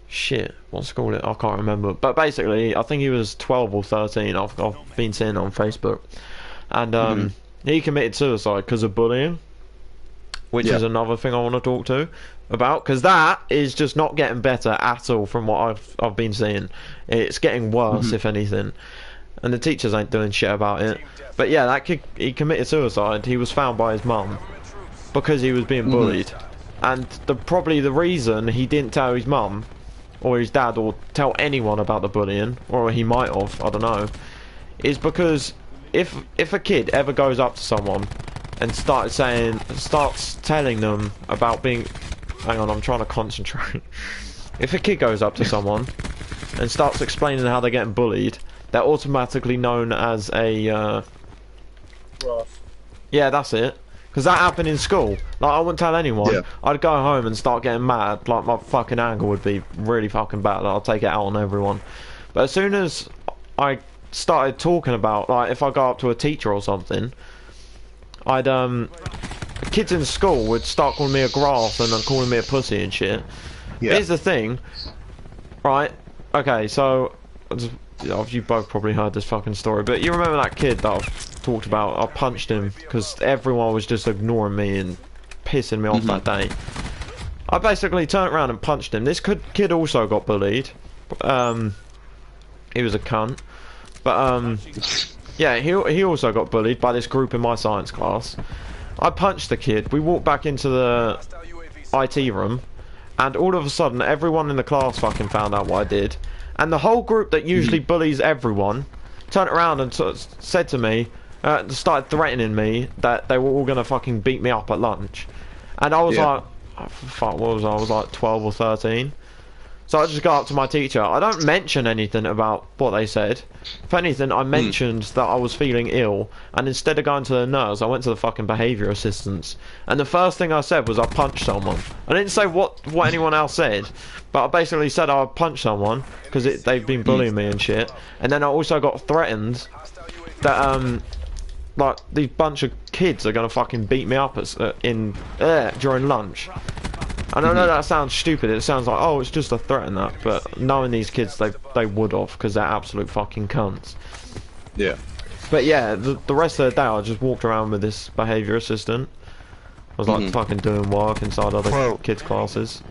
shit, what's it called? I can't remember. But basically, I think he was 12 or 13. I've been seeing it on Facebook. And he committed suicide because of bullying, which is another thing I want to talk to about, because that is just not getting better at all from what I've been seeing. It's getting worse, if anything. And the teachers ain't doing shit about it. But yeah, that kid, he committed suicide. He was found by his mum because he was being bullied. And probably the reason he didn't tell his mum or his dad or tell anyone about the bullying, or he might have, I don't know, is because if a kid ever goes up to someone and starts telling them about being, hang on, I'm trying to concentrate. If a kid goes up to someone and starts explaining how they're getting bullied, they're automatically known as a yeah, that's it. Because that happened in school. Like, I wouldn't tell anyone. Yeah. I'd go home and start getting mad. Like, my fucking anger would be really fucking bad. I'll take it out on everyone. But as soon as I started talking about, like, if I go up to a teacher or something, I'd, kids in school would start calling me a grass and then calling me a pussy and shit. Yeah. Here's the thing. Right? Okay, so, you both probably heard this fucking story, but you remember that kid that I've talked about? I punched him because everyone was just ignoring me and pissing me off that day. I basically turned around and punched him. This kid also got bullied. He was a cunt. But, yeah, he also got bullied by this group in my science class. I punched the kid. We walked back into the IT room, and all of a sudden, everyone in the class fucking found out what I did. And the whole group that usually bullies everyone turned around and said to me, started threatening me that they were all going to fucking beat me up at lunch. And I was like, oh, fuck, what was I? I was like 12 or 13. So I just go up to my teacher. I don't mention anything about what they said. If anything, I mentioned that I was feeling ill, and instead of going to the nurse, I went to the fucking behaviour assistants. And the first thing I said was I punched someone. I didn't say what anyone else said, but I basically said I punched someone because they've been bullying me and shit. And then I also got threatened that like these bunch of kids are gonna fucking beat me up during lunch. And I know that sounds stupid. It sounds like, oh, it's just a threat and that, but knowing these kids, they would have, because they're absolute fucking cunts. Yeah. But yeah, the rest of the day I just walked around with this behaviour assistant. I was like fucking doing work inside other kids' classes.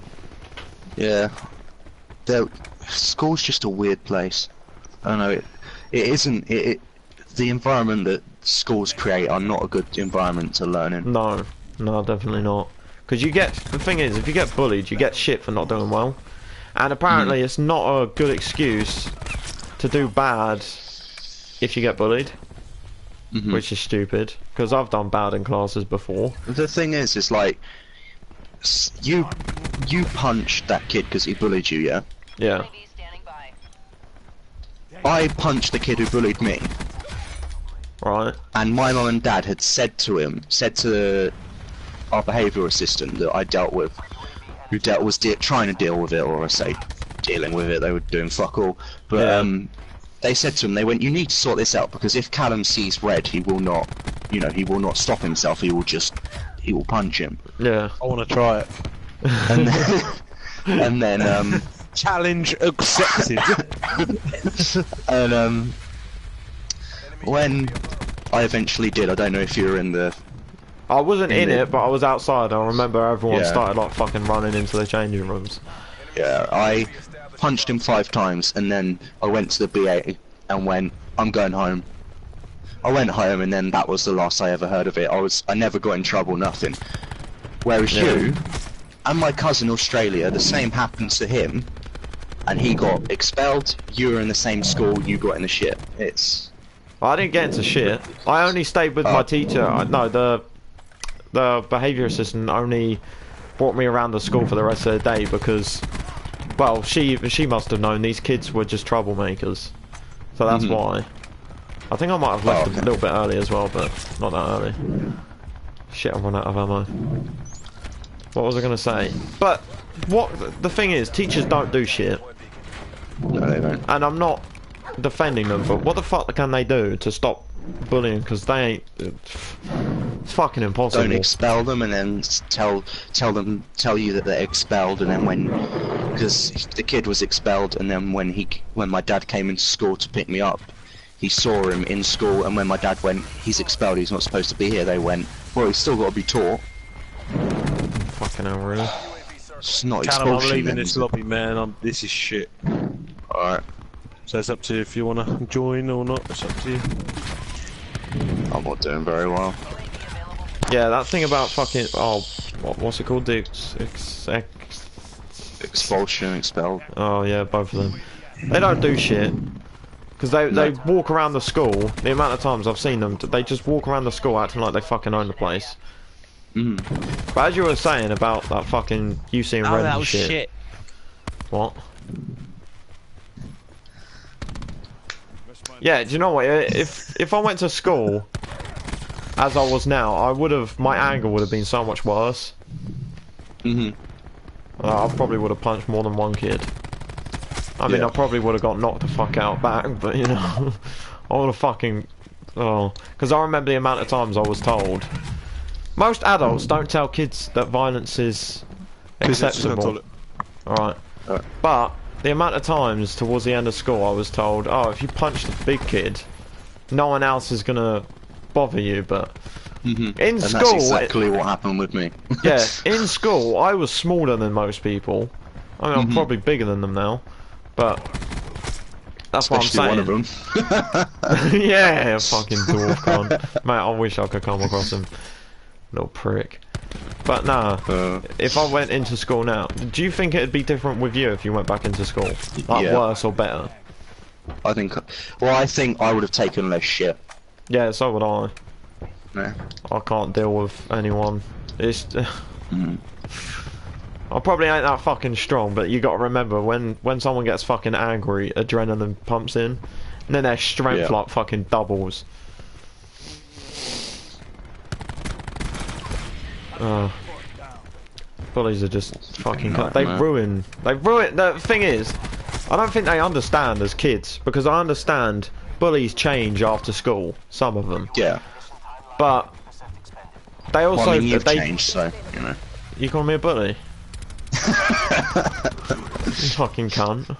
Yeah. School's just a weird place. I don't know, it isn't. The environment that schools create are not a good environment to learn in. No, definitely not. Because the thing is, if you get bullied, you get shit for not doing well. And apparently it's not a good excuse to do bad if you get bullied. Which is stupid, because I've done bad in classes before. The thing is like, you punched that kid because he bullied you, yeah? Yeah. I punched the kid who bullied me. Right. And my mum and dad had said to our behavioural assistant that I dealt with, was trying to deal with it, or I say dealing with it, they were doing fuck all. But they said to him, they went, you need to sort this out, because if Callum sees red, he will not, he will not stop himself, he will punch him. Yeah. I want to try it. And then, challenge accepted. And when I eventually did, I don't know if you were in the... I wasn't in it, but I was outside. I remember everyone Yeah. started like fucking running into the changing rooms. Yeah, I punched him 5 times, and then I went to the BA and went, I'm going home. I went home, and then that was the last I ever heard of it. I never got in trouble, nothing. Whereas you and my cousin Australia, the same happened to him, and he got expelled. You were in the same school, you got in the shit. I didn't get into shit. I only stayed with my teacher. No, the behaviour assistant only brought me around the school for the rest of the day because, well, she must have known these kids were just troublemakers, so that's why. I think I might have left a little bit early as well, but not that early. Shit, I've run out of ammo. What was I gonna say? But the thing is, teachers don't do shit. No, they don't. And I'm not defending them, but what the fuck can they do to stop bullying? Because they ain't. It's fucking impossible. Don't expel them, and then tell you that they're expelled, and then because the kid was expelled, and then when my dad came into school to pick me up, he saw him in school, and when my dad went, he's expelled, he's not supposed to be here, they went, well, he's still got to be taught. Fucking hell, really? It's not Callum, expulsion. I'm leaving this lobby, man. This is shit. Alright. So it's up to you if you want to join or not. It's up to you. I'm not doing very well. Yeah, that thing about fucking what's it called? Expulsion, expelled. Oh yeah, both of them. They don't do shit because they walk around the school. The amount of times I've seen them, they just walk around the school acting like they fucking own the place. But as you were saying about that fucking you seeing red and shit. What? Yeah, do you know what? If I went to school as I was now, my anger would have been so much worse. I probably would have punched more than one kid. I mean, I probably would have got knocked the fuck out back, but you know, I would have fucking... Oh, because I remember the amount of times I was told. Most adults don't tell kids that violence is acceptable. Alright. But the amount of times towards the end of school I was told, oh, if you punch the big kid, no one else is gonna bother you, but... In school... That's exactly what happened with me. Yeah, in school, I was smaller than most people. I mean, I'm probably bigger than them now, but... That's Especially what I'm one saying. of them. Yeah, fucking dwarf cunt. Mate, I wish I could come across him. Little prick. But nah, if I went into school now, do you think it'd be different with you if you went back into school? Like worse or better? I think I would have taken less shit. Yeah, so would I. Yeah. I can't deal with anyone. It's... I probably ain't that fucking strong, but you got to remember when someone gets fucking angry, adrenaline pumps in, and then their strength like fucking doubles. Bullies are just fucking. They ruin. The thing is, I don't think they understand as kids, because I understand bullies change after school. Some of them. Yeah. But they also. Well, I mean, you've changed, so you know. You call me a bully? You fucking cunt.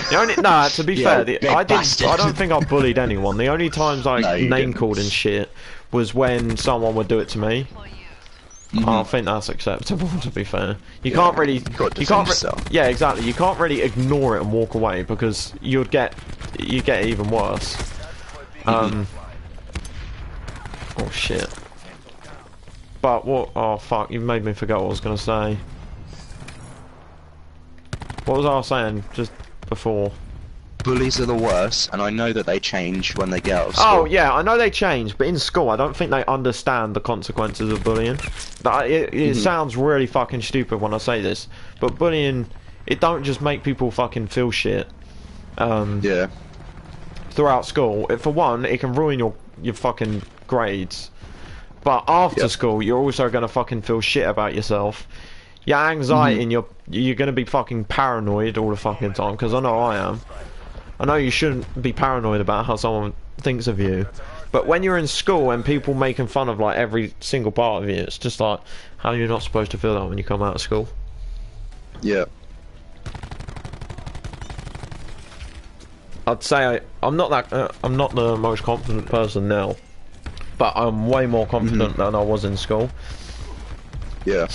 The only to be fair, I don't think I bullied anyone. The only times I name called and shit was when someone would do it to me. I don't think that's acceptable. To be fair, you can't really. Yeah, exactly. You can't really ignore it and walk away, because you get even worse. Oh shit. But what? Oh fuck! You made me forget what I was gonna say. What was I saying just before? Bullies are the worst, and I know that they change when they get out of school. Oh yeah, I know they change, but in school I don't think they understand the consequences of bullying. It sounds really fucking stupid when I say this, but bullying, it don't just make people fucking feel shit. Yeah. Throughout school, for one, it can ruin your fucking grades. But after school, you're also gonna fucking feel shit about yourself. Your anxiety and you're gonna be fucking paranoid all the fucking time, because I know I am. I know you shouldn't be paranoid about how someone thinks of you, but when you're in school and people making fun of like every single part of you, it's just like, how are you not supposed to feel that when you come out of school? Yeah. I'd say I'm not the most confident person now, but I'm way more confident than I was in school. Yeah.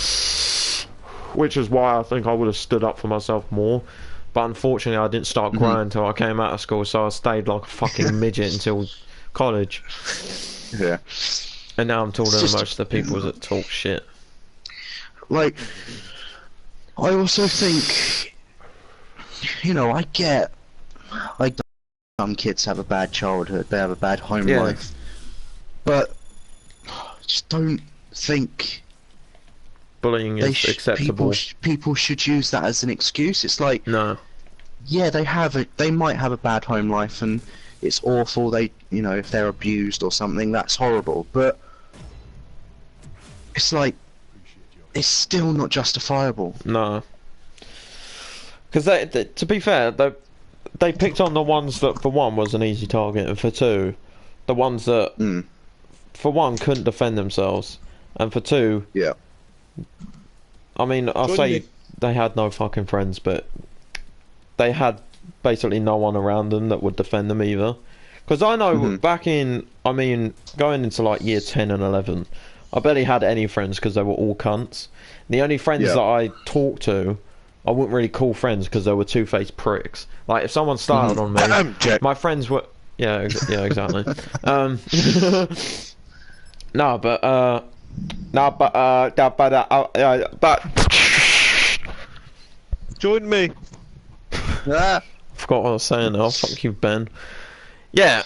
Which is why I think I would have stood up for myself more. But unfortunately, I didn't start growing until I came out of school, so I stayed like a fucking midget until college. Yeah. And now I'm taller than most of the people that talk shit. Like, I also think, you know, I get, like, some kids have a bad childhood, they have a bad home life, but I just don't think bullying is acceptable. People should use that as an excuse. It's like, no. Yeah, they might have a bad home life and it's awful. They, you know, if they're abused or something, that's horrible. But it's like, it's still not justifiable. No. Because to be fair, they picked on the ones that, for one, was an easy target, and for two, the ones that, for one, couldn't defend themselves, and for two, I mean, I'll say they had no fucking friends, but they had basically no one around them that would defend them either. Because I know back in, I mean, going into like year 10 and 11, I barely had any friends because they were all cunts. The only friends that I talked to, I wouldn't really call friends because they were two-faced pricks. Like, if someone started on me, my friends were... Yeah, exactly. But join me. I forgot what I was saying now. Fuck you, Ben. Yeah,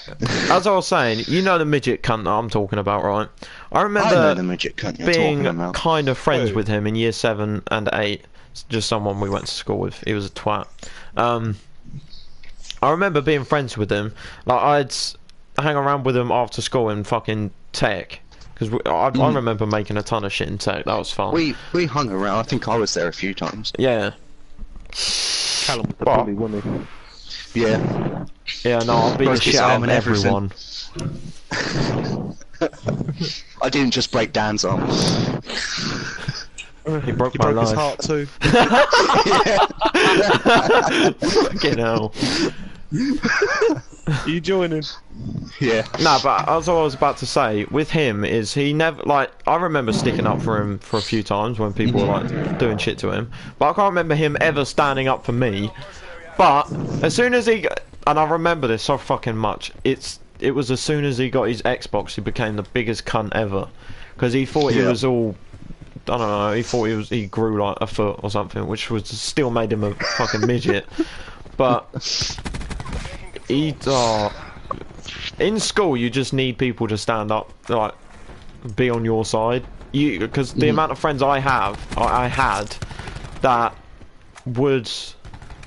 as I was saying, you know the midget cunt that I'm talking about, right? I remember know the midget cunt you're being talking about. kind of friends with him in year 7 and 8. Just someone we went to school with. He was a twat. I remember being friends with him. Like, I'd hang around with him after school in fucking tech. Because I remember making a ton of shit in tech. That was fun. We hung around. I think I was there a few times. Yeah. Callum was the bully, wasn't he? Yeah. Yeah, no, I'll beat the shit out of everyone. I didn't just break Dan's arm. He broke He my broke his life. heart too. Fucking hell. Are you joining? Yeah. No, but as I was about to say, with him is he never, like, I remember sticking up for him for a few times when people were like doing shit to him, but I can't remember him ever standing up for me. But as soon as he, and I remember this so fucking much, it was as soon as he got his Xbox, he became the biggest cunt ever, because he thought he was all, I don't know, he thought he grew like a foot or something, which was still made him a fucking midget. But he, in school, you just need people to stand up, like, be on your side. Because the amount of friends I had that would,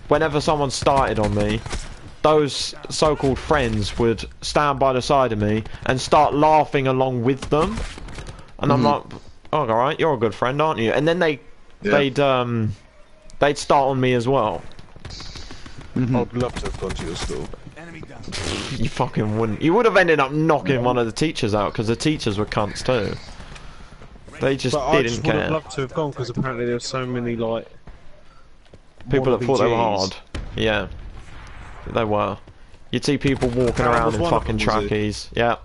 whenever someone started on me, those so-called friends would stand by the side of me and start laughing along with them, and I'm like, oh, alright, you're a good friend, aren't you? And then they'd start on me as well. I'd love to have gone to your school. You fucking wouldn't. You would have ended up knocking one of the teachers out, because the teachers were cunts too. They just But I didn't just would care. have loved to have gone because apparently there were so many like People that thought they were wannabe hard. Gs. Yeah. They were. You'd see people walking Alan around was in one of fucking them, was he? trackies. Yeah.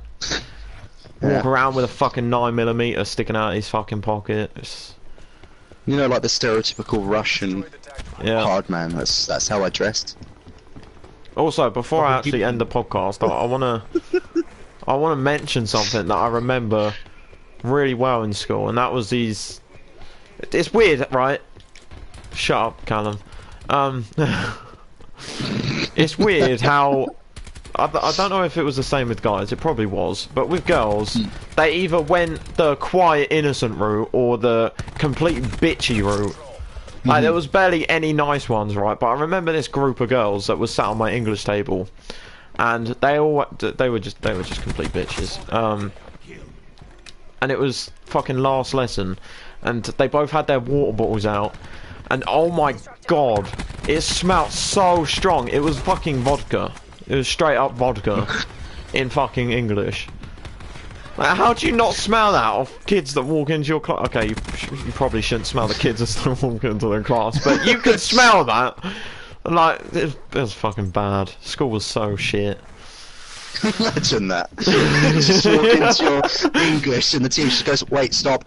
Walk around with a fucking 9mm sticking out of his fucking pocket. It's, You know, like the stereotypical Russian yeah. hard man. That's how I dressed. Also, before I actually end the podcast, I wanna mention something that I remember really well in school, and that was these. It's weird, right? Shut up, Callum. It's weird how I don't know if it was the same with guys. It probably was, but with girls, they either went the quiet, innocent route or the complete bitchy route. Like, there was barely any nice ones, right? But I remember this group of girls that was sat on my English table, and they were just complete bitches. And it was fucking last lesson, and they both had their water bottles out, and oh my god, it smelled so strong. It was fucking vodka. It was straight up vodka in fucking English. Like, how do you not smell that off kids that walk into your class? Okay, you probably shouldn't smell the kids that still walk into their class, but you can smell that. Like, it was fucking bad. School was so shit. Imagine that. You just walk into your English and the teacher just goes, wait, stop.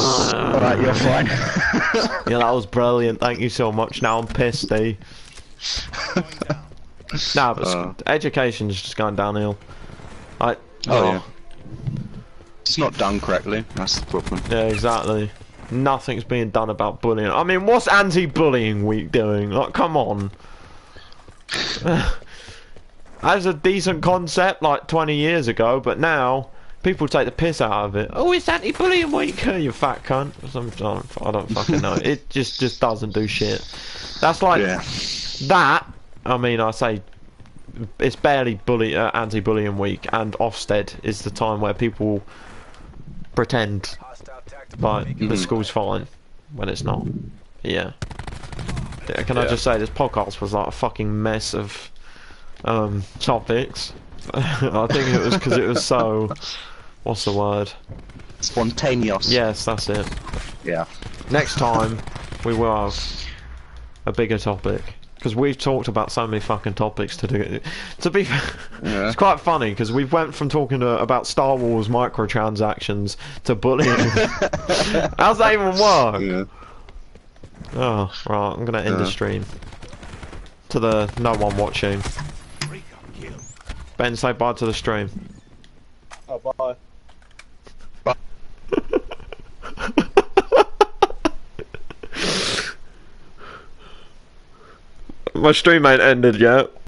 Alright, you're fine. Yeah, that was brilliant. Thank you so much. Now I'm pissed, eh? Nah, but education's just going downhill. Like, Yeah. It's not done correctly. That's the problem. yeah, exactly. Nothing's being done about bullying. I mean, what's anti-bullying week doing? Like, come on. That's a decent concept like 20 years ago, but now people take the piss out of it. Oh, it's anti-bullying week, you fat cunt. I don't fucking know. It just doesn't do shit. That's like that. I mean, I say it's barely anti-bullying week, and Ofsted is the time where people pretend like the school's fine when it's not. Yeah. Can I just say this podcast was like a fucking mess of topics. I think it was because it was so, what's the word? Spontaneous. Yes, that's it. Yeah. Next time we will have a bigger topic, because we've talked about so many fucking topics to do. To be it's quite funny because we went from talking about Star Wars microtransactions to bullying. How's that even work? Yeah. Oh, right, I'm gonna end the stream. To the no one watching. Ben, say bye to the stream. Oh, bye. My stream ain't ended yet.